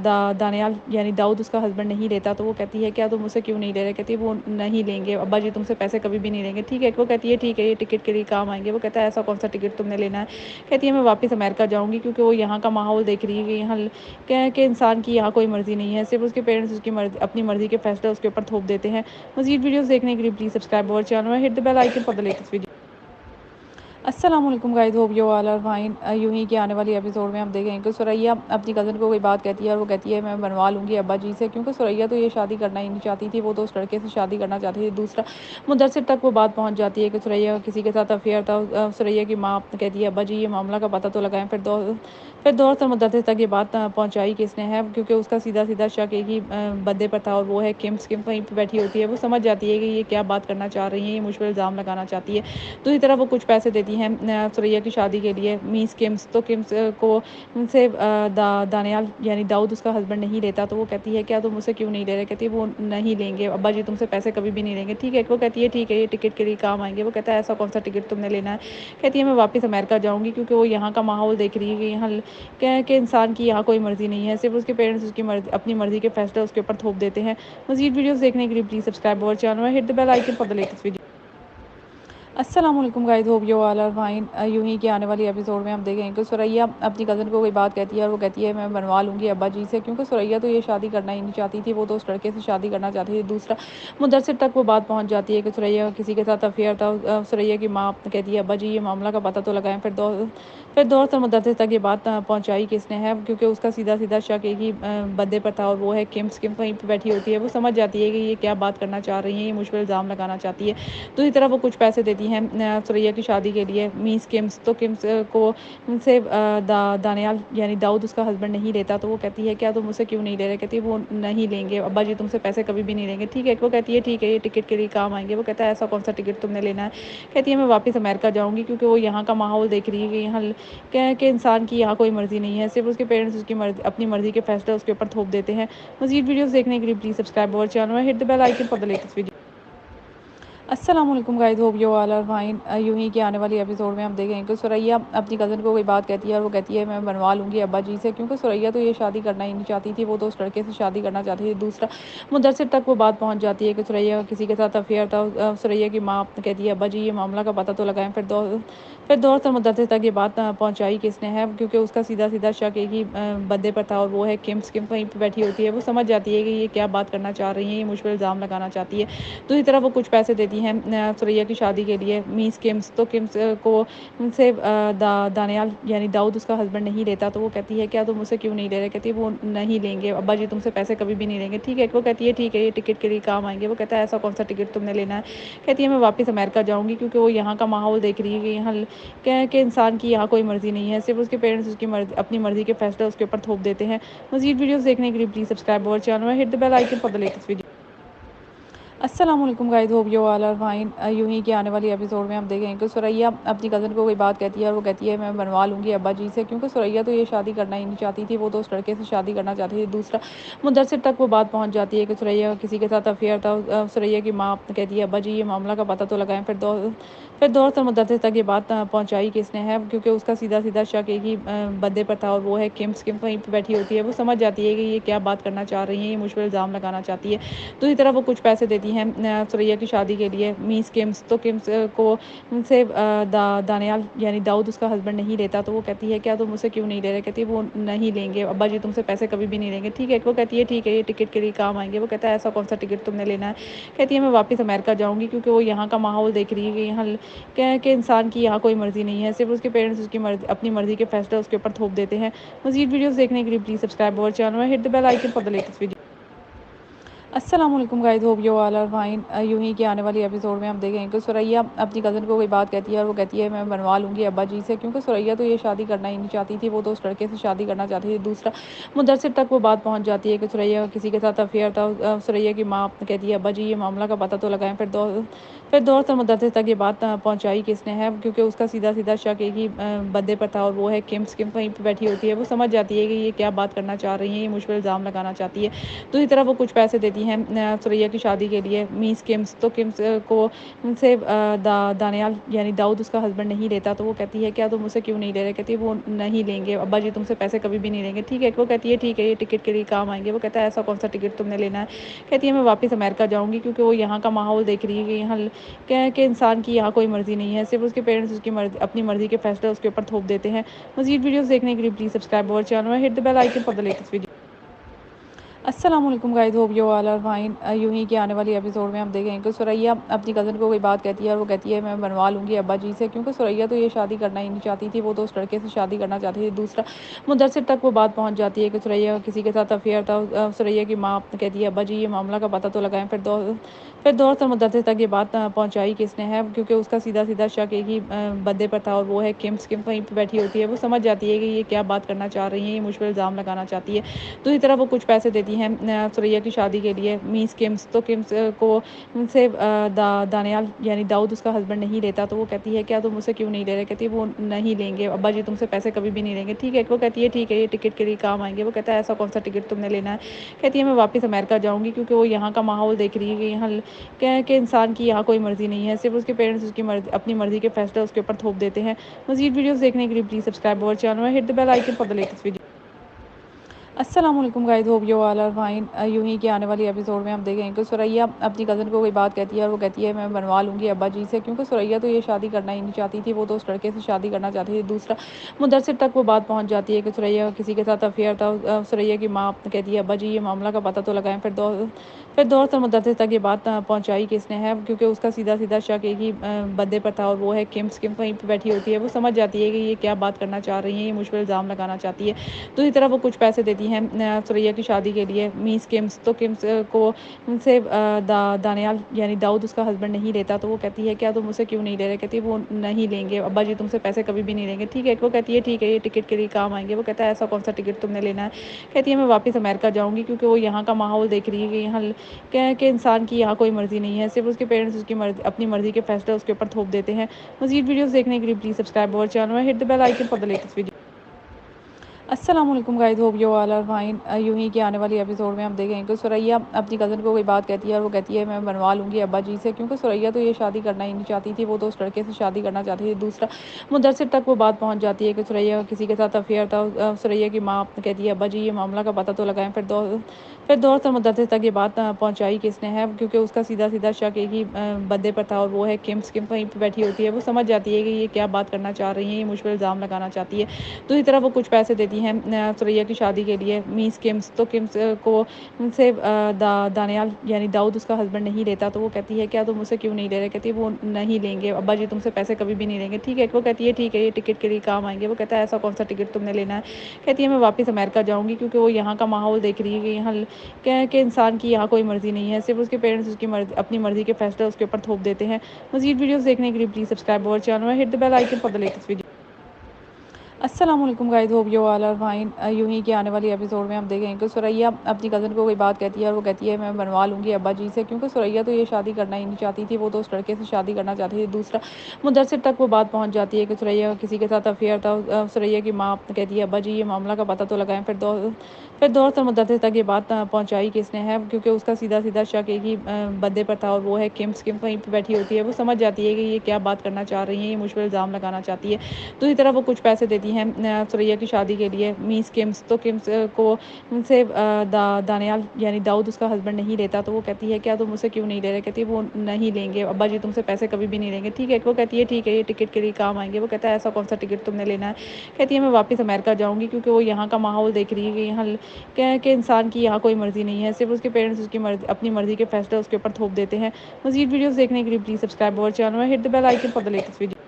دانیال یعنی داؤد اس کا ہسبینڈ نہیں لیتا، تو وہ کہتی ہے کیا تم مجھ سے کیوں نہیں لے رہے؟ کہتی ہے وہ نہیں لیں گے ابا جی، تم سے پیسے کبھی بھی نہیں لیں گے۔ ٹھیک ہے، وہ کہتی ہے ٹھیک ہے، یہ ٹکٹ کے لیے کام آئیں گے۔ وہ کہتا ہے ایسا کون سا ٹکٹ تم نے لینا ہے؟ کہتی ہے میں واپس امریکہ جاؤں گی، کیونکہ وہ یہاں کا ماحول دیکھ رہی ہے کہ یہاں کہ انسان کی یہاں کوئی مرضی نہیں ہے، صرف اس کے پیرنٹس اس کی اپنی مرضی کے فیصلے اس کے اوپر تھوپ دیتے ہیں۔ مزید ویڈیوز دیکھنے کے لیے پلیز سبسکرائب اور چینل میں hit the bell icon for the latest video. السلام علیکم guys, hope you all are fine. یوں ہی کہ آنے والی ایپیسوڈ میں ہم دیکھیں کہ سریا اپنی کزن کو کوئی بات کہتی ہے اور وہ کہتی ہے میں بنوا لوں گی ابا جی سے، کیونکہ سریا تو یہ شادی کرنا ہی نہیں چاہتی تھی، وہ تو اس لڑکے سے شادی کرنا چاہتی تھی دوسرا۔ مدرسر تک وہ بات پہنچ جاتی ہے کہ سریا کسی کے ساتھ افیئر تھا۔ سریا کی ماں کہتی ہے ابا جی یہ معاملہ کا پتہ تو لگائیں۔ پھر دوست اور مدرسے تک یہ بات پہنچائی کس نے ہے، کیونکہ اس کا سیدھا سیدھا شک ایک ہی بندے پر تھا اور وہ ہے کمس وہیں پہ بیٹھی ہوتی ہے۔ وہ سمجھ جاتی ہے کہ یہ کیا بات کرنا چاہ رہی ہیں، یہ مجھ پر الزام لگانا چاہتی ہے۔ دوسری طرف وہ کچھ پیسے دیتی ہیں سریا کی شادی کے لیے میس کمس، تو کمس کو ان سے دانیال یعنی داؤد اس کا ہسبینڈ نہیں لیتا، تو وہ کہتی ہے کیا تم مجھ سے کیوں نہیں لے رہے؟ کہتی ہے وہ نہیں لیں گے ابا جی، تم سے پیسے کبھی بھی نہیں لیں گے۔ ٹھیک ہے، وہ کہتی ہے ٹھیک ہے، یہ ٹکٹ کے لیے کام آئیں گے۔ وہ کہتا ہے ایسا کون سا ٹکٹ تم نے لینا ہے؟ کہتی ہے میں واپس امریکہ جاؤں گی، کیونکہ وہ یہاں کا ماحول دیکھ رہی ہے کہ یہاں کہ انسان کی یہاں کوئی مرضی نہیں ہے، صرف اس کے پیرنٹس اس کی اپنی مرضی کے فیصلے اس کے اوپر تھوپ دیتے ہیں۔ مزید ویڈیوز دیکھنے کے لیے پلیز سبسکرائب اور چینل میں hit the bell icon for the latest video. السلام علیکم guys, hope you all are fine. یوں ہی کہ آنے والی ایپیسوڈ میں ہم دیکھیں کہ سریا اپنی کزن کو کوئی بات کہتی ہے اور وہ کہتی ہے میں بنوا لوں گی ابا جی سے، کیونکہ سریا تو یہ شادی کرنا ہی نہیں چاہتی تھی، وہ تو اس لڑکے سے شادی کرنا چاہتی تھی دوسرا۔ مدرسر تک وہ بات پہنچ جاتی ہے کہ سریا کسی کے ساتھ افیئر تھا۔ سریا کی ماں کہتی ہے ابا جی یہ معاملہ کا پتہ تو لگائیں۔ پھر دوست اور مدرسے تک یہ بات پہنچائی کس نے ہے، کیونکہ اس کا سیدھا سیدھا شک ایک ہی بندے پر تھا اور وہ ہے کمس وہیں پہ بیٹھی ہوتی ہے۔ وہ سمجھ جاتی ہے کہ یہ کیا بات کرنا چاہ رہی ہیں، یہ مجھ پر الزام لگانا چاہتی ہے۔ دوسری طرف وہ کچھ پیسے دیتی ہیں سریا کی شادی کے لیے میس کمس، تو کمس کو ان سے دانیال یعنی داؤد اس کا ہسبینڈ نہیں لیتا، تو وہ کہتی ہے کیا تم مجھ سے کیوں نہیں لے رہے؟ کہتی ہے وہ نہیں لیں گے ابا جی، تم سے پیسے کبھی بھی نہیں لیں گے۔ ٹھیک ہے، وہ کہتی ہے ٹھیک ہے، یہ ٹکٹ کے لیے کام آئیں گے۔ وہ کہتا ہے ایسا کون سا ٹکٹ تم نے لینا ہے؟ کہتی ہے میں واپس امریکہ جاؤں گی، کیونکہ وہ یہاں کا ماحول دیکھ رہی ہے کہ یہاں کہ انسان کی یہاں کوئی مرضی نہیں ہے، صرف اس کے پیرنٹس اس کی اپنی مرضی کے فیصلے اس کے اوپر تھوپ دیتے ہیں۔ مزید ویڈیوز دیکھنے کے لیے پلیز سبسکرائب اور چینل میں hit the bell icon for the latest video. السلام علیکم guys, hope you all are fine. یوں ہی کہ آنے والی ایپیسوڈ میں ہم دیکھیں کہ سریا اپنی کزن کو کوئی بات کہتی ہے اور وہ کہتی ہے میں بنوا لوں گی ابا جی سے، کیونکہ سریا تو یہ شادی کرنا ہی نہیں چاہتی تھی، وہ تو اس لڑکے سے شادی کرنا چاہتی تھی دوسرا۔ مدرسر تک وہ بات پہنچ جاتی ہے کہ سریا کسی کے ساتھ افیئر تھا۔ سریا کی ماں کہتی ہے ابا جی یہ معاملہ کا پتہ تو لگائیں۔ پھر دوست اور مدرسے تک یہ بات پہنچائی کس نے ہے، کیونکہ اس کا سیدھا سیدھا شک ایک ہی بندے پر تھا اور وہ ہے کمس وہیں پہ بیٹھی ہوتی ہے۔ وہ سمجھ جاتی ہے کہ یہ کیا بات کرنا چاہ رہی ہیں، یہ مجھ پر الزام لگانا چاہتی ہے۔ دوسری طرف وہ کچھ پیسے دیتی ہیں سریا کی شادی کے لیے میس کمس، تو کمس کو ان سے دانیال یعنی داؤد اس کا ہسبینڈ نہیں لیتا، تو وہ کہتی ہے کیا تم مجھ سے کیوں نہیں لے رہے؟ کہتی ہے وہ نہیں لیں گے ابا جی، تم سے پیسے کبھی بھی نہیں لیں گے۔ ٹھیک ہے، وہ کہتی ہے ٹھیک ہے، یہ ٹکٹ کے لیے کام آئیں گے۔ وہ کہتا ہے ایسا کون سا ٹکٹ تم نے لینا ہے؟ کہتی ہے میں واپس امریکہ جاؤں گی، کیونکہ وہ یہاں کا ماحول دیکھ رہی ہے کہ یہاں کہ انسان کی یہاں کوئی مرضی نہیں ہے، صرف اس کے پیرنٹس اس کی اپنی مرضی کے فیصلے اس کے اوپر تھوپ دیتے ہیں۔ مزید ویڈیوز دیکھنے کے لیے پلیز سبسکرائب اور چینل میں hit the bell icon for the latest video. السلام علیکم guys, hope you all are fine. یوں ہی کہ آنے والی ایپیسوڈ میں ہم دیکھیں کہ سریا اپنی کزن کو کوئی بات کہتی ہے اور وہ کہتی ہے میں بنوا لوں گی ابا جی سے، کیونکہ سریا تو یہ شادی کرنا ہی نہیں چاہتی تھی، وہ تو اس لڑکے سے شادی کرنا چاہتی تھی دوسرا۔ مدرسر تک وہ بات پہنچ جاتی ہے کہ سریا کسی کے ساتھ افیئر تھا۔ سریا کی ماں کہتی ہے ابا جی یہ معاملہ کا پتہ تو لگائیں۔ پھر دوست اور مدرسے تک یہ بات پہنچائی کس نے ہے، کیونکہ اس کا سیدھا سیدھا شک ایک ہی بندے پر تھا اور وہ ہے کمس وہیں پہ بیٹھی ہوتی ہے۔ وہ سمجھ جاتی ہے کہ یہ کیا بات کرنا چاہ رہی ہیں، یہ مجھ پر الزام لگانا چاہتی ہے۔ دوسری طرف وہ کچھ پیسے دیتی ہیں سریا کی شادی کے لیے میس کمس، تو کمس کو ان سے دانیال یعنی داؤد اس کا ہسبینڈ نہیں لیتا، تو وہ کہتی ہے کیا تم مجھ سے کیوں نہیں لے رہے؟ کہتی ہے وہ نہیں لیں گے ابا جی، تم سے پیسے کبھی بھی نہیں لیں گے۔ ٹھیک ہے، وہ کہتی ہے ٹھیک ہے، یہ ٹکٹ کے لیے کام آئیں گے۔ وہ کہتا ہے ایسا کون سا ٹکٹ تم نے لینا ہے؟ کہتی ہے میں واپس امریکہ جاؤں گی، کیونکہ وہ یہاں کا ماحول دیکھ رہی ہے کہ یہاں کہ انسان کی یہاں کوئی مرضی نہیں ہے، صرف اس کے پیرنٹس اس کی اپنی مرضی کے فیصلے اس کے اوپر تھوپ دیتے ہیں۔ مزید ویڈیوز دیکھنے کے لیے پلیز سبسکرائب اور چینل میں hit the bell icon for the latest video. अस्सलाम वालेकुम guys, hope you all are fine. यूं ही कि आने वाली एपिसोड में हम देखेंगे कि सुरैया अपनी कज़न को कोई बात कहती है और वो कहती है मैं बनवा लूँगी अब्बा जी से, क्योंकि सुरैया तो ये शादी करना ही नहीं चाहती थी, वो तो उस लड़के से शादी करना चाहती थी। दूसरा, मुदस्सिर तक वो बात पहुँच जाती है कि सुरैया का किसी के साथ अफेयर था। सुरैया की माँ कहती है अब्बा जी ये मामला का पता तो लगाएं। फिर दोस्त और मुदस्सिर तक ये बात पहुँचाई किसने है, क्योंकि उसका सीधा सीधा शक एक ही बंदे पर था और वो है किम्स। किम वहीं पर बैठी होती है, वो समझ जाती है कि ये क्या बात करना चाह रही है, ये मुझ पर इल्ज़ाम लगाना चाहती है। दूसरी तरफ वो कुछ पैसे देती हैं सुरैया की शादी के लिए, मीस किम्स। तो किम्स को उनसे दानियाल यानी दाऊद उसका हस्बैंड नहीं लेता, तो वो कहती है क्या तुम मुझसे क्यों नहीं ले रहे। कहती है वो नहीं लेंगे अब्बा जी, तुमसे पैसे कभी भी नहीं लेंगे। ठीक है, वो कहती है ठीक है ये टिकट के लिए काम आएंगे। वो कहता है ऐसा कौन सा टिकट तुमने लेना है। कहती है मैं वापस अमेरिका जाऊँगी, क्योंकि वो यहाँ का माहौल देख रही है कि यहाँ क्या है कि इंसान की यहाँ कोई मर्जी नहीं है, सिर्फ उसके पेरेंट्स उसकी मर्जी अपनी मर्जी के फैसले उसके ऊपर थोप देते हैं। मजीद वीडियोस देखने के लिए please subscribe our channel, hit the bell icon for the latest video. अस्सलाम वालेकुम guys, hope you all are fine. यूं ही कि आने वाली एपिसोड में हम देखेंगे कि सुरैया अपनी कज़न को कोई बात कहती है और वो कहती है मैं बनवा लूँगी अब्बा जी से, क्योंकि सुरैया तो ये शादी करना ही नहीं चाहती थी, वो तो उस लड़के से शादी करना चाहती थी। दूसरा, मुदस्सिर तक वो बात पहुँच जाती है कि सुरैया का किसी के साथ अफेयर था। सुरैया की माँ कहती है अब्बा जी ये मामला का पता तो लगाएं। फिर दोस्त और मुदस्सिर तक ये बात पहुँचाई किसने है, क्योंकि उसका सीधा सीधा शक एक ही बंदे पर था और वो है किम्स। किम वहीं पर बैठी होती है, वो समझ जाती है कि ये क्या बात करना चाह रही है, ये मुझ पर इल्ज़ाम लगाना चाहती है। दूसरी तरफ वो कुछ पैसे देती हैं सुरैया की शादी के लिए, मीस किम्स। तो किम्स को उनसे दानियाल यानी दाऊद उसका हस्बैंड नहीं लेता, तो वो कहती है क्या तुम मुझसे क्यों नहीं ले रहे। कहती है वो नहीं लेंगे अब्बा जी, तुमसे पैसे कभी भी नहीं लेंगे। ठीक है, वो कहती है ठीक है ये टिकट के लिए काम आएंगे। वो कहता है ऐसा कौन सा टिकट तुमने लेना है। कहती है मैं वापस अमेरिका जाऊँगी, क्योंकि वो यहाँ का माहौल देख रही है कि यहाँ क्या है कि इंसान की यहाँ कोई मर्जी नहीं है, सिर्फ उसके पेरेंट्स उसकी मर्जी अपनी मर्जी के फैसले उसके ऊपर थोप देते हैं। मजीद वीडियोस देखने के लिए please subscribe our channel, hit the bell icon for the latest video. अस्सलाम वालेकुम guys, hope you all are fine. यूं ही कि आने वाली एपिसोड में हम देखेंगे कि सुरैया अपनी कज़न को कोई बात कहती है और वो कहती है मैं बनवा लूँगी अब्बा जी से, क्योंकि सुरैया तो ये शादी करना ही नहीं चाहती थी, वो तो उस लड़के से शादी करना चाहती थी। दूसरा, मुदस्सिर तक वो बात पहुँच जाती है कि सुरैया का किसी के साथ अफेयर था। सुरैया की माँ कहती है अब्बा जी ये मामला का पता तो लगाएं। फिर दोस्त और मुदस्सिर तक ये बात पहुँचाई किसने है, क्योंकि उसका सीधा सीधा शक एक ही बंदे पर था और वो है किम्स। किम वहीं पर बैठी होती है, वो समझ जाती है कि ये क्या बात करना चाह रही है, ये मुझ पर इल्ज़ाम लगाना चाहती है। दूसरी तरफ वो कुछ पैसे देती हैं सुरैया की शादी के लिए, मीस किम्स। तो किम्स को उनसे दानियाल यानी दाऊद उसका हस्बैंड नहीं लेता, तो वो कहती है क्या तुम मुझसे क्यों नहीं ले रहे। कहती है वो नहीं लेंगे अब्बा जी, तुमसे पैसे कभी भी नहीं लेंगे। ठीक है, वो कहती है ठीक है ये टिकट के लिए काम आएंगे। वो कहता है ऐसा कौन सा टिकट तुमने लेना है। कहती है मैं वापस अमेरिका जाऊँगी, क्योंकि वो यहाँ का माहौल देख रही है कि यहाँ क्या है कि इंसान की यहाँ कोई मर्जी नहीं है, सिर्फ उसके पेरेंट्स उसकी मर्जी अपनी मर्जी के फैसले उसके ऊपर थोप देते हैं। मजीद वीडियोस देखने के लिए please subscribe our channel, hit the bell icon for the latest video. अस्सलाम वालेकुम guys, hope you all are fine. यूं ही कि आने वाली एपिसोड में हम देखेंगे कि सुरैया अपनी कज़न को कोई बात कहती है और वो कहती है मैं बनवा लूँगी अब्बा जी से, क्योंकि सुरैया तो ये शादी करना ही नहीं चाहती थी, वो तो उस लड़के से शादी करना चाहती थी। दूसरा, मुदस्सिर तक वो बात पहुँच जाती है कि सुरैया का किसी के साथ अफेयर था। सुरैया की माँ कहती है अब्बा जी ये मामला का पता तो लगाएं। फिर दोस्त और मुदस्सिर तक ये बात पहुँचाई किसने है, क्योंकि उसका सीधा सीधा शक एक ही बंदे पर था और वो है किम्स। किम वहीं पर बैठी होती है, वो समझ जाती है कि ये क्या बात करना चाह रही है, ये मुझ पर इल्ज़ाम लगाना चाहती है। दूसरी तरफ वो कुछ पैसे देती हैं सुरैया की शादी के लिए, मीस किम्स। तो किम्स को उनसे दानियाल यानी दाऊद उसका हस्बैंड नहीं लेता, तो वो कहती है क्या तुम मुझसे क्यों नहीं ले रहे। कहती है वो नहीं लेंगे अब्बा जी, तुमसे पैसे कभी भी नहीं लेंगे। ठीक है, वो कहती है ठीक है ये टिकट के लिए काम आएंगे। वो कहता है ऐसा कौन सा टिकट तुमने लेना है। कहती है मैं वापस अमेरिका जाऊँगी, क्योंकि वो यहाँ का माहौल देख रही है कि यहाँ क्या है कि इंसान की यहाँ कोई मर्जी नहीं है, सिर्फ उसके पेरेंट्स उसकी मर्जी अपनी मर्जी के फैसले उसके ऊपर थोप देते हैं। मजीद वीडियोस देखने के लिए please subscribe our channel, hit the bell icon for the latest video. अस्सलाम वालेकुम guys, hope you all are fine. यूं ही कि आने वाली एपिसोड में हम देखेंगे कि सुरैया अपनी कज़न को कोई बात कहती है और वो कहती है मैं बनवा लूँगी अब्बा जी से, क्योंकि सुरैया तो ये शादी करना ही नहीं चाहती थी, वो तो उस लड़के से शादी करना चाहती थी। दूसरा, मुदस्सिर तक वो बात पहुँच जाती है कि सुरैया का किसी के साथ अफेयर था। सुरैया की माँ कहती है अब्बा जी ये मामला का पता तो लगाएं। फिर दोस्त और मुदस्सिर तक ये बात पहुँचाई किसने है, क्योंकि उसका सीधा सीधा शक एक ही बंदे पर था और वो है किम्स। किम वहीं पर बैठी होती है, वो समझ जाती है कि ये क्या बात करना चाह रही है, ये मुझ पर इल्ज़ाम लगाना चाहती है। दूसरी तरफ वो कुछ पैसे देती हैं सुरैया की शादी के लिए, मीस किम्स। तो किम्स को उनसे दानियाल यानी दाऊद उसका हस्बैंड नहीं लेता, तो वो कहती है क्या तुम मुझसे क्यों नहीं ले रहे। कहती है वो नहीं लेंगे अब्बा जी, तुमसे पैसे कभी भी नहीं लेंगे। ठीक है, वो कहती है ठीक है ये टिकट के लिए काम आएंगे। वो कहता है ऐसा कौन सा टिकट तुमने लेना है। कहती है मैं वापस अमेरिका जाऊँगी, क्योंकि वो यहाँ का माहौल देख रही है कि यहाँ क्या है कि इंसान की यहाँ कोई मर्जी नहीं है, सिर्फ उसके पेरेंट्स उसकी मर्जी अपनी मर्जी के फैसले उसके ऊपर थोप देते हैं। मजीद वीडियोस देखने के लिए please subscribe our channel, hit the bell icon for the latest video.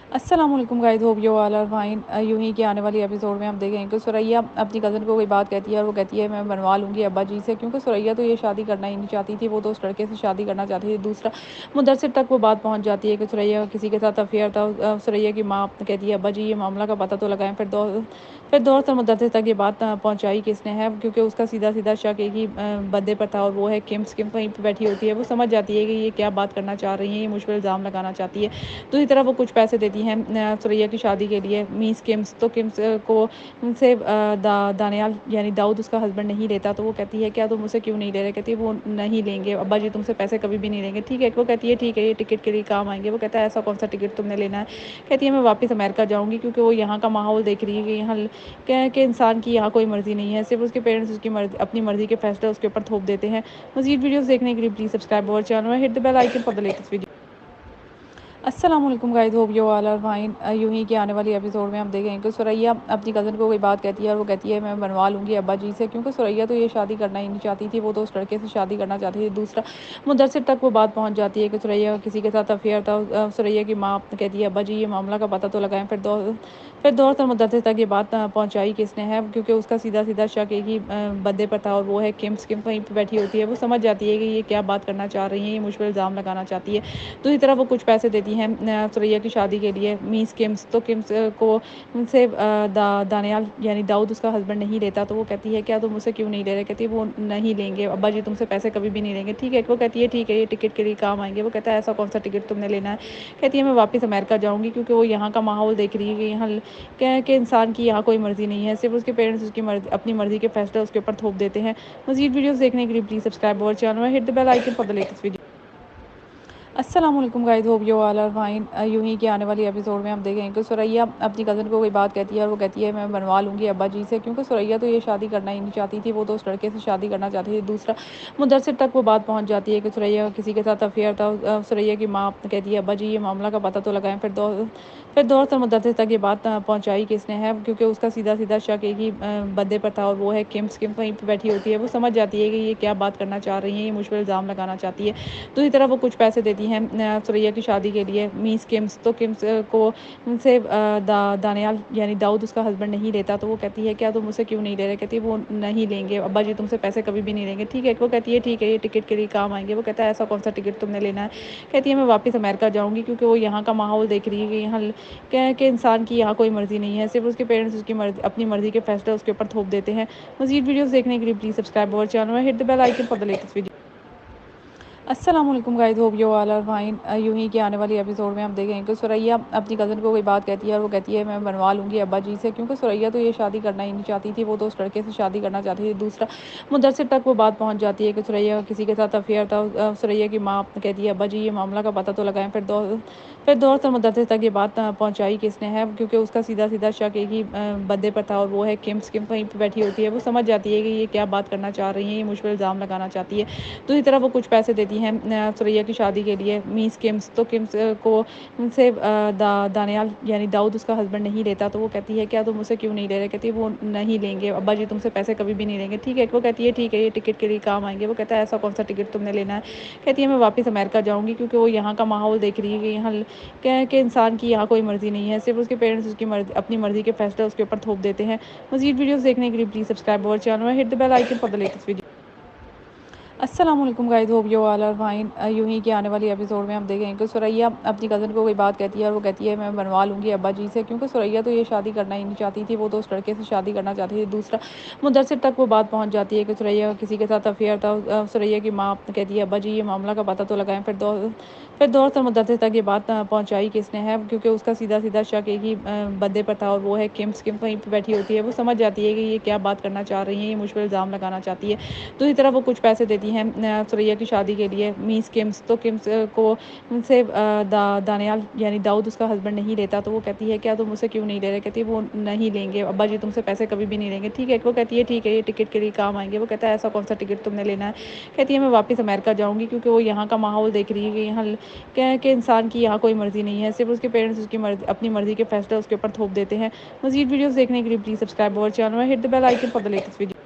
अस्सलाम वालेकुम guys, hope you all are fine. यूं ही कि आने वाली एपिसोड में हम देखेंगे कि सुरैया अपनी कज़न को कोई बात कहती है और वो कहती है मैं बनवा लूँगी अब्बा जी से, क्योंकि सुरैया तो ये शादी करना ही नहीं चाहती थी, वो तो उस लड़के से शादी करना चाहती थी। दूसरा, मुदस्सिर तक वो बात पहुँच जाती है कि सुरैया का किसी के साथ अफेयर था। सुरैया की माँ कहती है अब्बा जी ये मामला का पता तो लगाएं। फिर दौर से मुदस्सिर तक ये बात पहुँचाई किसने है, क्योंकि उसका सीधा सीधा शक एक ही बंदे पर था और वो है किम्स। किम वहीं पर बैठी होती है, वो समझ जाती है कि ये क्या बात करना चाह रही है, ये मुझ पर इल्ज़ाम लगाना चाहती है। दूसरी तरफ वो कुछ पैसे देती हैं सुरैया की शादी के लिए मीस किम्स। तो किम्स को उनसे दानियाल यानी दाऊद उसका हस्बैंड नहीं लेता, तो वो कहती है क्या तुम मुझसे क्यों नहीं ले रहे। कहती है वो नहीं लेंगे अब्बा जी, तुमसे पैसे कभी भी नहीं लेंगे। ठीक है, वो कहती है ठीक है ये टिकट के लिए काम आएंगे। वो कहता है ऐसा कौन सा टिकट तुमने लेना है। कहती है मैं वापस अमेरिका जाऊँगी, क्योंकि वो यहाँ का माहौल देख रही है कि यहाँ के इंसान की यहाँ कोई मर्जी नहीं है, सिर्फ उसके पेरेंट्स उसकी अपनी मर्जी के फैसले उसके ऊपर थोप देते हैं। मजीद वीडियोस देखने के लिए please subscribe our channel, hit the bell icon for the latest video. अस्सलाम वालेकुम guys, hope you all are fine. यूं ही कि आने वाली एपिसोड में हम देखेंगे कि सुरैया अपनी कज़न को कोई बात कहती है और वो कहती है मैं बनवा लूँगी अब्बा जी से, क्योंकि सुरैया तो ये शादी करना ही नहीं चाहती थी, वो तो उस लड़के से शादी करना चाहती थी। दूसरा, मुदस्सिर तक वो बात पहुँच जाती है कि सुरैया का किसी के साथ अफेयर था। सुरैया की माँ कहती है अब्बा जी ये मामला का पता तो लगाएं। फिर दौर से मुदस्सिर तक ये बात पहुँचाई किसने है, क्योंकि उसका सीधा सीधा शक एक ही बंदे पर था और वो है किम्स। किम वहीं पर बैठी होती है, वो समझ जाती है कि ये क्या बात करना चाह रही है, ये मुझ पर इल्ज़ाम लगाना चाहती है। दूसरी तरफ वो कुछ पैसे देती हैं सुरैया की शादी के लिए मीस किम्स। तो किम्स को उनसे दानियाल यानी दाऊद उसका हस्बैंड नहीं लेता, तो वो कहती है क्या तुम मुझसे क्यों नहीं ले रहे। कहती है वो नहीं लेंगे अब्बा जी, तुमसे पैसे कभी भी नहीं लेंगे। ठीक है, वो कहती है ठीक है ये टिकट के लिए काम आएंगे। वो कहता है ऐसा कौन सा टिकट तुमने लेना है। कहती है मैं वापस अमेरिका जाऊँगी, क्योंकि वो यहाँ का माहौल देख रही है कि यहाँ के इंसान की यहाँ कोई मर्जी नहीं है, सिर्फ उसके पेरेंट्स उसकी अपनी मर्जी के फैसले उसके ऊपर थोप देते हैं। मजीद वीडियोस देखने के लिए please subscribe our channel, hit the bell icon for the latest video. अस्सलाम वालेकुम guys, hope you all are fine. यूं ही कि आने वाली एपिसोड में हम देखेंगे कि सुरैया अपनी कज़न को कोई बात कहती है और वो कहती है मैं बनवा लूँगी अब्बा जी से, क्योंकि सुरैया तो ये शादी करना ही नहीं चाहती थी, वो तो उस लड़के से शादी करना चाहती थी। दूसरा, मुदस्सिर तक वो बात पहुँच जाती है कि सुरैया का किसी के साथ अफेयर था। सुरैया की माँ कहती है अब्बा जी ये मामला का पता तो लगाएं। फिर दौर से मुदस्सिर तक ये बात पहुँचाई किसने है, क्योंकि उसका सीधा सीधा शक एक ही बंदे पर था और वो है किम्स। किम वहीं पर बैठी होती है, वो समझ जाती है कि ये क्या बात करना चाह रही है, ये मुझ पर इल्ज़ाम लगाना चाहती है। दूसरी तरफ वो कुछ पैसे देती हैं सुरैया की शादी के लिए मीस किम्स। तो किम्स को उनसे दानियाल यानी दाऊद उसका हस्बैंड नहीं लेता, तो वो कहती है क्या तुम मुझसे क्यों नहीं ले रहे। कहती है वो नहीं लेंगे अब्बा जी, तुमसे पैसे कभी भी नहीं लेंगे। ठीक है, वो कहती है ठीक है ये टिकट के लिए काम आएंगे। वो कहता है ऐसा कौन सा टिकट तुमने लेना है। कहती है मैं वापस अमेरिका जाऊँगी, क्योंकि वो यहाँ का माहौल देख रही है कि यहाँ के इंसान की यहाँ कोई मर्जी नहीं है, सिर्फ उसके पेरेंट्स उसकी अपनी मर्जी के फैसले उसके ऊपर थोप देते हैं। मजीद वीडियोस देखने के लिए please subscribe our channel, hit the bell icon for the latest video. अस्सलाम वालेकुम guys, hope you all are fine. यूं ही कि आने वाली एपिसोड में हम देखेंगे कि सुरैया अपनी कज़न को कोई बात कहती है और वो कहती है मैं बनवा लूँगी अब्बा जी से, क्योंकि सुरैया तो ये शादी करना ही नहीं चाहती थी, वो तो उस लड़के से शादी करना चाहती थी। दूसरा, मुदस्सिर तक वो बात पहुँच जाती है कि सुरैया का किसी के साथ अफेयर था। सुरैया की माँ कहती है अब्बा जी ये मामला का पता तो लगाएं। फिर दौर से मुदस्सिर तक ये बात पहुँचाई किसने है, क्योंकि उसका सीधा सीधा शक एक ही बंदे पर था और वो है किम्स। किम वहीं पर बैठी होती है, वो समझ जाती है कि ये क्या बात करना चाह रही है, ये मुझ पर इल्ज़ाम लगाना चाहती है। दूसरी तरफ वो कुछ पैसे देती हैं सुरैया की शादी के लिए मीस किम्स। तो किम्स को उनसे दानियाल यानी दाऊद उसका हस्बैंड नहीं लेता, तो वो कहती है क्या तुम मुझसे क्यों नहीं ले रहे। कहती है वो नहीं लेंगे अब्बा जी, तुमसे पैसे कभी भी नहीं लेंगे। ठीक है, वो कहती है ठीक है ये टिकट के लिए काम आएंगे। वो कहता है ऐसा कौन सा टिकट तुमने लेना है। कहती है मैं वापस अमेरिका जाऊँगी, क्योंकि वो यहाँ का माहौल देख रही है कि यहाँ के इंसान की यहाँ कोई मर्जी नहीं है, सिर्फ उसके पेरेंट्स उसकी अपनी मर्जी के फैसले उसके ऊपर थोप देते हैं। मजीद वीडियोस देखने के लिए please subscribe our channel, hit the bell icon for the latest video. अस्सलाम वालेकुम guys, hope you all are fine. यूं ही कि आने वाली एपिसोड में हम देखेंगे कि सुरैया अपनी कज़न को कोई बात कहती है और वो कहती है मैं बनवा लूँगी अब्बा जी से, क्योंकि सुरैया तो ये शादी करना ही नहीं चाहती थी, वो तो उस लड़के से शादी करना चाहती थी। दूसरा, मुदस्सिर तक वो बात पहुँच जाती है कि सुरैया का किसी के साथ अफेयर था। सुरैया की माँ कहती है अब्बा जी ये मामला का पता तो लगाएं। फिर दौर से मुदस्सिर तक ये बात पहुँचाई किसने है, क्योंकि उसका सीधा सीधा शक एक ही बंदे पर था और वो है किम्स। किम वहीं पर बैठी होती है, वो समझ जाती है कि ये क्या बात करना चाह रही है, ये मुझ पर इल्ज़ाम लगाना चाहती है। दूसरी तरफ वो कुछ पैसे देती हैं सुरैया की शादी के लिए मीस किम्स। तो किम्स को उनसे दानियाल यानी दाऊद उसका हस्बैंड नहीं लेता, तो वो कहती है क्या तुम मुझसे क्यों नहीं ले रहे। कहती है वो नहीं लेंगे अब्बा जी, तुमसे पैसे कभी भी नहीं लेंगे। ठीक है, वो कहती है ठीक है ये टिकट के लिए काम आएंगे। वो कहता है ऐसा कौन सा टिकट तुमने लेना है। कहती है मैं वापस अमेरिका जाऊँगी, क्योंकि वो यहाँ का माहौल देख रही है कि यहाँ के इंसान की यहाँ कोई मर्जी नहीं है, सिर्फ उसके पेरेंट्स उसकी अपनी मर्जी के फैसले उसके ऊपर थोप देते हैं। मजीद वीडियोस देखने के लिए please subscribe our channel, hit the bell icon for the latest video.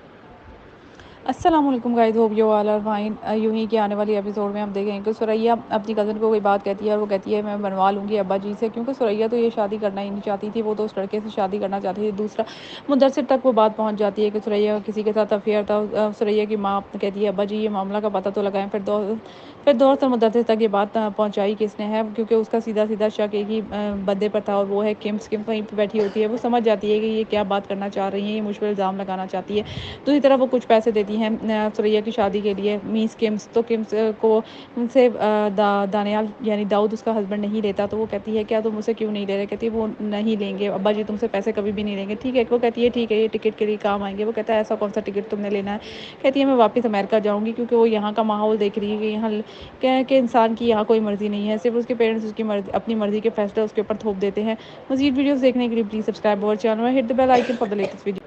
अस्सलाम वालेकुम guys, hope you all are fine. यूं ही कि आने वाली एपिसोड में हम देखेंगे कि सुरैया अपनी कज़न को कोई बात कहती है और वो कहती है मैं बनवा लूँगी अब्बा जी से, क्योंकि सुरैया तो ये शादी करना ही नहीं चाहती थी, वो तो उस लड़के से शादी करना चाहती थी। दूसरा, मुदस्सिर तक वो बात पहुँच जाती है कि सुरैया का किसी के साथ अफेयर था। सुरैया की माँ कहती है अब्बा जी ये मामला का पता तो लगाएं। फिर दोस्त और मुदस्सिर तक ये बात पहुँचाई किसने है, क्योंकि उसका सीधा सीधा शक एक ही बंदे पर था और वो है किम्स। किम वहीं पर बैठी होती है, वो समझ जाती है कि ये क्या बात करना चाह रही है, ये मुझ पर इल्ज़ाम लगाना चाहती है। दूसरी तरफ वो कुछ पैसे देती हैं सुरैया की शादी के लिए मीस किम्स। तो किम्स को उनसे दानियाल यानी दाऊद उसका हस्बैंड नहीं लेता, तो वो कहती है क्या तुम मुझसे क्यों नहीं ले रहे। कहती है वो नहीं लेंगे अब्बा जी, तुमसे पैसे कभी भी नहीं लेंगे। ठीक है, वो कहती है ठीक है ये टिकट के लिए काम आएंगे। वो कहता है ऐसा कौन सा टिकट तुमने लेना है। कहती है मैं वापस अमेरिका जाऊँगी, क्योंकि वो यहाँ का माहौल देख रही है कि यहाँ क्या है कि इंसान की यहाँ कोई मर्जी नहीं है, सिर्फ उसके पेरेंट्स उसकी मर्जी अपनी मर्जी के फैसले उसके ऊपर थोप देते हैं। मजीद वीडियोस देखने के लिए please subscribe our channel, hit the bell icon for the latest video.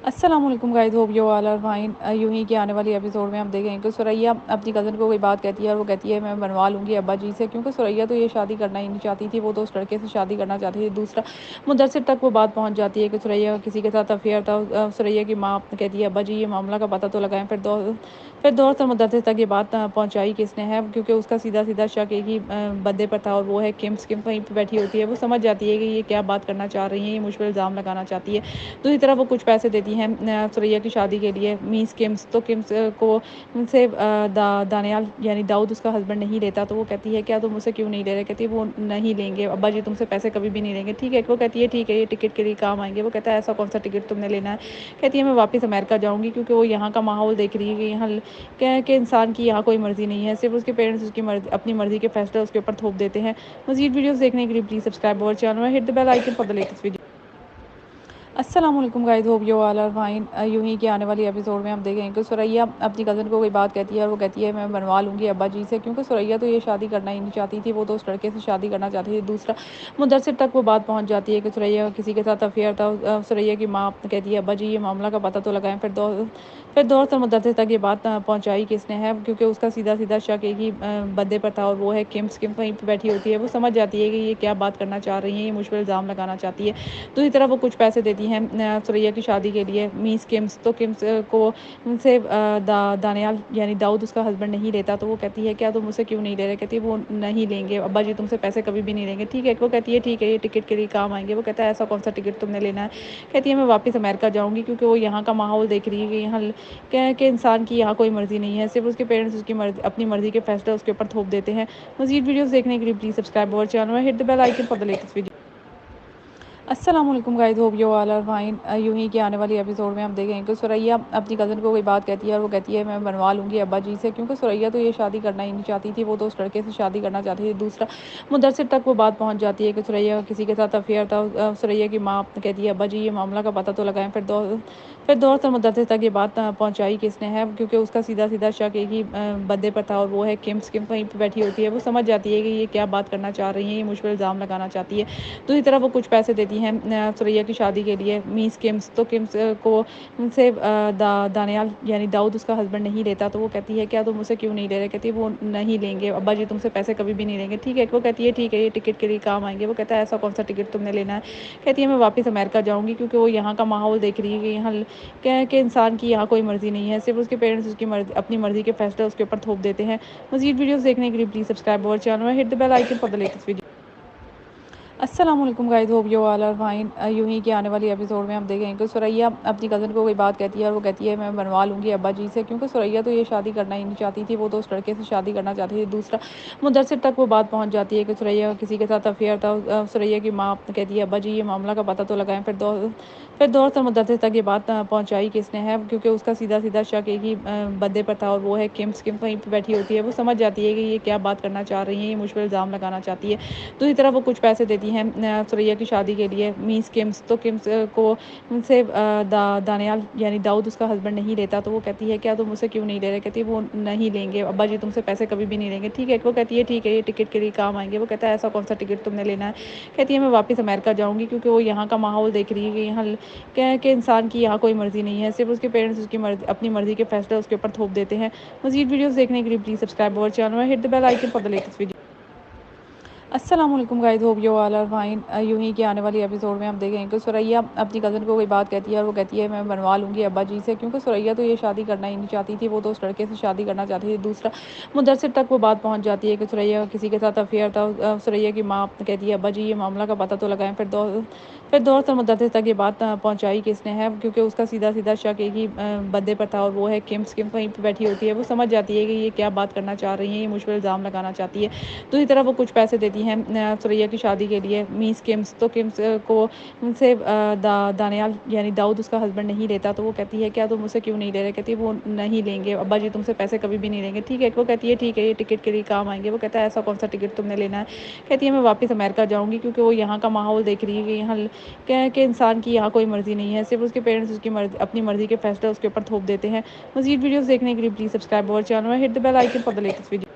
अस्सलाम वालेकुम guys, hope you all are fine. यूं ही कि आने वाली एपिसोड में हम देखेंगे कि सुरैया अपनी कज़न को कोई बात कहती है और वो कहती है मैं बनवा लूँगी अब्बा जी से, क्योंकि सुरैया तो ये शादी करना ही नहीं चाहती थी, वो तो उस लड़के से शादी करना चाहती थी। दूसरा, मुदस्सिर तक वो बात पहुँच जाती है कि सुरैया का किसी के साथ अफेयर था। सुरैया की माँ कहती है अब्बा जी ये मामला का पता तो लगाएं। फिर दोस्त और मुदस्सिर तक ये बात पहुँचाई किसने है, क्योंकि उसका सीधा सीधा शक एक ही बंदे पर था और वो है किम्स। किम वहीं पर बैठी होती है, वो समझ जाती है कि ये क्या बात करना चाह रही है, ये मुझ पर इल्ज़ाम लगाना चाहती है। दूसरी तरफ वो कुछ पैसे देती हैं सुरैया की शादी के लिए मीस किम्स। तो किम्स को उनसे दानियाल यानी दाऊद उसका हस्बैंड नहीं लेता, तो वो कहती है क्या तुम मुझसे क्यों नहीं ले रहे। कहती है वो नहीं लेंगे अब्बा जी, तुमसे पैसे कभी भी नहीं लेंगे। ठीक है, वो कहती है ठीक है ये टिकट के लिए काम आएंगे। वो कहता है ऐसा कौन सा टिकट तुमने लेना है। कहती है मैं वापस अमेरिका जाऊँगी, क्योंकि वो यहाँ का माहौल देख रही है कि यहाँ क्या है कि इंसान की यहाँ कोई मर्जी नहीं है, सिर्फ उसके पेरेंट्स उसकी मर्जी अपनी मर्जी के फैसले उसके ऊपर थोप देते हैं। मजीद वीडियोस देखने के लिए please subscribe our channel, hit the bell icon for the latest video. अस्सलाम वालेकुम guys, hope you all are fine. यूं ही कि आने वाली एपिसोड में हम देखेंगे कि सुरैया अपनी कज़न को कोई बात कहती है और वो कहती है मैं बनवा लूँगी अब्बा जी से, क्योंकि सुरैया तो ये शादी करना ही नहीं चाहती थी, वो तो उस लड़के से शादी करना चाहती थी। दूसरा, मुदस्सिर तक वो बात पहुँच जाती है कि सुरैया का किसी के साथ अफेयर था। सुरैया की माँ कहती है अब्बा जी ये मामला का पता तो लगाएं। फिर दोस्त और मुदस्सिर तक ये बात पहुँचाई किसने है, क्योंकि उसका सीधा सीधा शक एक ही बंदे पर था और वो है किम्स। किम वहीं पर बैठी होती है, वो समझ जाती है कि ये क्या बात करना चाह रही है, ये मुझ पर इल्ज़ाम लगाना चाहती है। दूसरी तरफ वो कुछ पैसे देती हैं सुरैया की शादी के लिए मीस किम्स। तो किम्स को उनसे दानियाल यानी दाऊद उसका हस्बैंड नहीं लेता, तो वो कहती है क्या तुम मुझसे क्यों नहीं ले रहे। कहती है वो नहीं लेंगे अब्बा जी, तुमसे पैसे कभी भी नहीं लेंगे। ठीक है, वो कहती है ठीक है ये टिकट के लिए काम आएंगे। वो कहता है ऐसा कौन सा टिकट तुमने लेना है। कहती है मैं वापस अमेरिका जाऊँगी, क्योंकि वो यहाँ का माहौल देख रही है कि यहाँ क्या है कि इंसान की यहाँ कोई मर्जी नहीं है, सिर्फ उसके पेरेंट्स उसकी मर्जी अपनी मर्जी के फैसले उसके ऊपर थोप देते हैं। मजीद वीडियोस देखने के लिए please subscribe our channel, hit the bell icon for the latest video. अस्सलाम वालेकुम guys, hope you all are fine. यूं ही कि आने वाली एपिसोड में हम देखेंगे कि सुरैया अपनी कज़न को कोई बात कहती है और वो कहती है मैं बनवा लूँगी अब्बा जी से, क्योंकि सुरैया तो ये शादी करना ही नहीं चाहती थी, वो तो उस लड़के से शादी करना चाहती थी। दूसरा, मुदस्सिर तक वो बात पहुँच जाती है कि सुरैया का किसी के साथ अफेयर था। सुरैया की माँ कहती है अब्बा जी ये मामला का पता तो लगाएं। फिर दोस्त और मुदस्सिर तक ये बात पहुँचाई किसने है, क्योंकि उसका सीधा सीधा शक एक ही बंदे पर था और वो है किम्स। किम वहीं पर बैठी होती है, वो समझ जाती है कि ये क्या बात करना चाह रही है, ये मुझ पर इल्ज़ाम लगाना चाहती है। दूसरी तरफ वो कुछ पैसे देती हैं सुरैया की शादी के लिए मीस किम्स। तो किम्स को उनसे दानियाल यानी दाऊद उसका हस्बैंड नहीं लेता, तो वो कहती है क्या तुम मुझसे क्यों नहीं ले रहे। कहती है वो नहीं लेंगे अब्बा जी, तुमसे पैसे कभी भी नहीं लेंगे। ठीक है, वो कहती है ठीक है ये टिकट के लिए काम आएंगे। वो कहता है ऐसा कौन सा टिकट तुमने लेना है। कहती है मैं वापस अमेरिका जाऊँगी, क्योंकि वो यहाँ का माहौल देख रही है कि यहाँ क्या है कि इंसान की यहाँ कोई मर्जी नहीं है, सिर्फ उसके पेरेंट्स उसकी मर्जी अपनी मर्जी के फैसले उसके ऊपर थोप देते हैं। मजीद वीडियोस देखने के लिए please subscribe our channel, hit the bell icon for the latest video. अस्सलाम वालेकुम guys, hope you all are fine. यूं ही कि आने वाली एपिसोड में हम देखेंगे कि सुरैया अपनी कज़न को कोई बात कहती है और वो कहती है मैं बनवा लूँगी अब्बा जी से, क्योंकि सुरैया तो ये शादी करना ही नहीं चाहती थी, वो तो उस लड़के से शादी करना चाहती थी। दूसरा, मुदस्सिर तक वो बात पहुँच जाती है कि सुरैया का किसी के साथ अफेयर था। सुरैया की माँ कहती है अब्बा जी ये मामला का पता तो लगाएं। फिर दोस्त और मुदस्सिर तक ये बात पहुँचाई किसने है, क्योंकि उसका सीधा सीधा शक एक ही बंदे पर था और वो है किम्स। किम वहीं पर बैठी होती है, वो समझ जाती है कि ये क्या बात करना चाह रही है, ये मुझ पर इल्ज़ाम लगाना चाहती है। दूसरी तरफ वो कुछ पैसे देती हैं सुरैया की शादी के लिए मीस किम्स। तो किम्स को उनसे दानियाल यानी दाऊद उसका हस्बैंड नहीं लेता, तो वो कहती है क्या तुम मुझसे क्यों नहीं ले रहे। कहती है वो नहीं लेंगे अब्बा जी, तुमसे पैसे कभी भी नहीं लेंगे। ठीक है, वो कहती है ठीक है ये टिकट के लिए काम आएंगे। वो कहता है ऐसा कौन सा टिकट तुमने लेना है। कहती है मैं वापस अमेरिका जाऊँगी, क्योंकि वो यहाँ का माहौल देख रही है कि यहाँ क्या है कि इंसान की यहाँ कोई मर्जी नहीं है, सिर्फ उसके पेरेंट्स उसकी मर्जी अपनी मर्जी के फैसले उसके ऊपर थोप देते हैं। मजीद वीडियोस देखने के लिए please subscribe our channel, hit the bell icon for the latest video. अस्सलाम वालेकुम guys, hope you all are fine. यूं ही कि आने वाली एपिसोड में हम देखेंगे कि सुरैया अपनी कज़न को कोई बात कहती है और वो कहती है मैं बनवा लूँगी अब्बा जी से, क्योंकि सुरैया तो ये शादी करना ही नहीं चाहती थी, वो तो उस लड़के से शादी करना चाहती थी। दूसरा, मुदस्सिर तक वो बात पहुंच जाती है कि सुरैया का किसी के साथ अफेयर था। सुरैया की माँ कहती है अब्बा जी ये मामला का पता तो लगाएं। फिर दोस्त और मुदस्सिर तक ये बात पहुँचाई किसने है, क्योंकि उसका सीधा सीधा शक एक ही बंदे पर था और वो है किम्स। किम वहीं पर बैठी होती है, वो समझ जाती है कि ये क्या बात करना चाह रही है, ये मुझ पर इल्ज़ाम लगाना चाहती है। दूसरी तरफ वो कुछ पैसे देती हैं सुरैया की शादी के लिए मीस किम्स। तो किम्स को उनसे दानियाल यानी दाऊद उसका हस्बैंड नहीं लेता, तो वो कहती है क्या तुम मुझसे क्यों नहीं ले रहे। कहती है वो नहीं लेंगे अब्बा जी तुमसे पैसे कभी भी नहीं लेंगे। ठीक है, वो कहती है ठीक है ये टिकट के लिए काम आएंगे। वो कहता है ऐसा कौन सा टिकट तुमने लेना है। कहती है मैं वापस अमेरिका जाऊँगी, क्योंकि वो यहाँ का माहौल देख रही है कि यहाँ के इंसान की यहाँ कोई मर्जी नहीं है, सिर्फ उसके पेरेंट्स उसकी अपनी मर्जी के फैसले उसके ऊपर थोप देते हैं। मजीद वीडियोस देखने के लिए प्लीज़ सब्सक्राइब अवर चैनल में hit the bell icon for the latest video.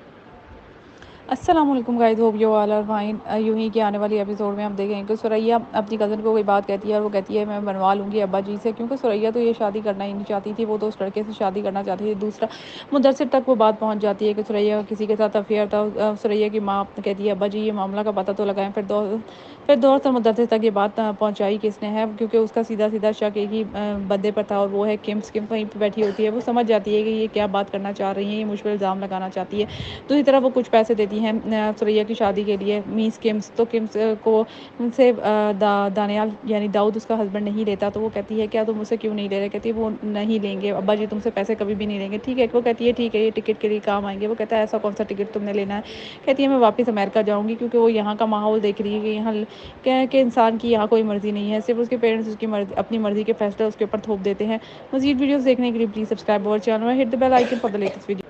अस्सलाम वालेकुम guys, hope you all are fine. यूं ही कि आने वाली एपिसोड में हम देखेंगे कि सुरैया अपनी कज़न को कोई बात कहती है और वो कहती है मैं बनवा लूँगी अब्बा जी से, क्योंकि सुरैया तो ये शादी करना ही नहीं चाहती थी, वो तो उस लड़के से शादी करना चाहती थी। दूसरा, मुदस्सिर तक वो बात पहुंच जाती है कि सुरैया का किसी के साथ अफेयर था। सुरैया की माँ कहती है अब्बा जी ये मामला का पता तो लगाएं। फिर दोस्त और मुदस्सिर तक ये बात पहुँचाई किसने है, क्योंकि उसका सीधा सीधा शक एक ही बंदे पर था और वो है किम्स। किम वहीं पर बैठी होती है, वो समझ जाती है कि ये क्या बात करना चाह रही है, ये मुझ पर इल्ज़ाम लगाना चाहती है। दूसरी तरफ वो कुछ पैसे देती हैं सुरैया की शादी के लिए मीस किम्स। तो किम्स को उनसे दानियाल यानी दाऊद उसका हस्बैंड नहीं लेता, तो वो कहती है क्या तुम मुझसे क्यों नहीं ले रहे। कहती है वो नहीं लेंगे अब्बा जी तुमसे पैसे कभी भी नहीं लेंगे। ठीक है, वो कहती है ठीक है ये टिकट के लिए काम आएंगे। वो कहता है ऐसा कौन सा टिकट तुमने लेना है। कहती है मैं वापस अमेरिका जाऊँगी, क्योंकि वो यहाँ का माहौल देख रही है कि यहाँ के इंसान की यहाँ कोई मर्जी नहीं है, सिर्फ उसके पेरेंट्स उसकी अपनी मर्जी के फैसले उसके ऊपर थोप देते हैं। मजीद वीडियोस देखने के लिए प्लीज़ सब्सक्राइब अवर चैनल में hit the bell icon for the latest video.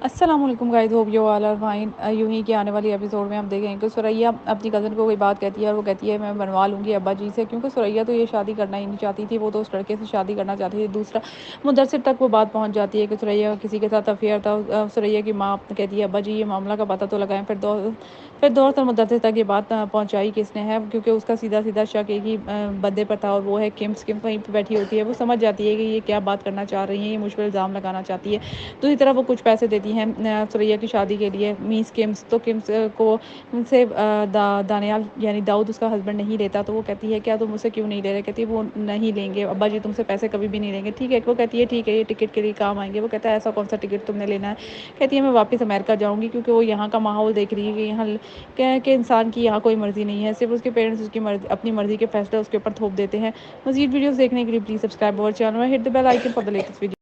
अस्सलाम वालेकुम guys, hope you all are fine. यूं ही कि आने वाली एपिसोड में हम देखेंगे कि सुरैया अपनी कज़न को कोई बात कहती है और वो कहती है मैं बनवा लूँगी अब्बा जी से, क्योंकि सुरैया तो ये शादी करना ही नहीं चाहती थी, वो तो उस लड़के से शादी करना चाहती थी। दूसरा, मुदस्सिर तक वो बात पहुंच जाती है कि सुरैया का किसी के साथ अफेयर था। सुरैया की माँ कहती है अब्बा जी ये मामला का पता तो लगाएं। फिर दोस्त और मुदस्सिर तक ये बात पहुँचाई किसने है, क्योंकि उसका सीधा सीधा शक एक ही बंदे पर था और वो है किम्स। किम वहीं पर बैठी होती है, वो समझ जाती है कि ये क्या बात करना चाह रही है, ये मुझ पर इल्ज़ाम लगाना चाहती है। दूसरी तरफ वो कुछ पैसे देती हैं सुरैया की शादी के लिए मीस किम्स। तो किम्स को उनसे दानियाल यानी दाऊद उसका हस्बैंड नहीं लेता, तो वो कहती है क्या तुम मुझसे क्यों नहीं ले रहे। कहती है वो नहीं लेंगे अब्बा जी तुमसे पैसे कभी भी नहीं लेंगे। ठीक है, वो कहती है ठीक है ये टिकट के लिए काम आएंगे। वो कहता है ऐसा कौन सा टिकट तुमने लेना है। कहती है मैं वापस अमेरिका जाऊँगी, क्योंकि वो यहाँ का माहौल देख रही है कि यहाँ के इंसान की यहाँ कोई मर्जी नहीं है, सिर्फ उसके पेरेंट्स उसकी अपनी मर्जी के फैसले उसके ऊपर थोप देते हैं। मजीद वीडियोस देखने के लिए प्लीज़ सब्सक्राइब अवर चैनल में hit the bell icon for the latest video.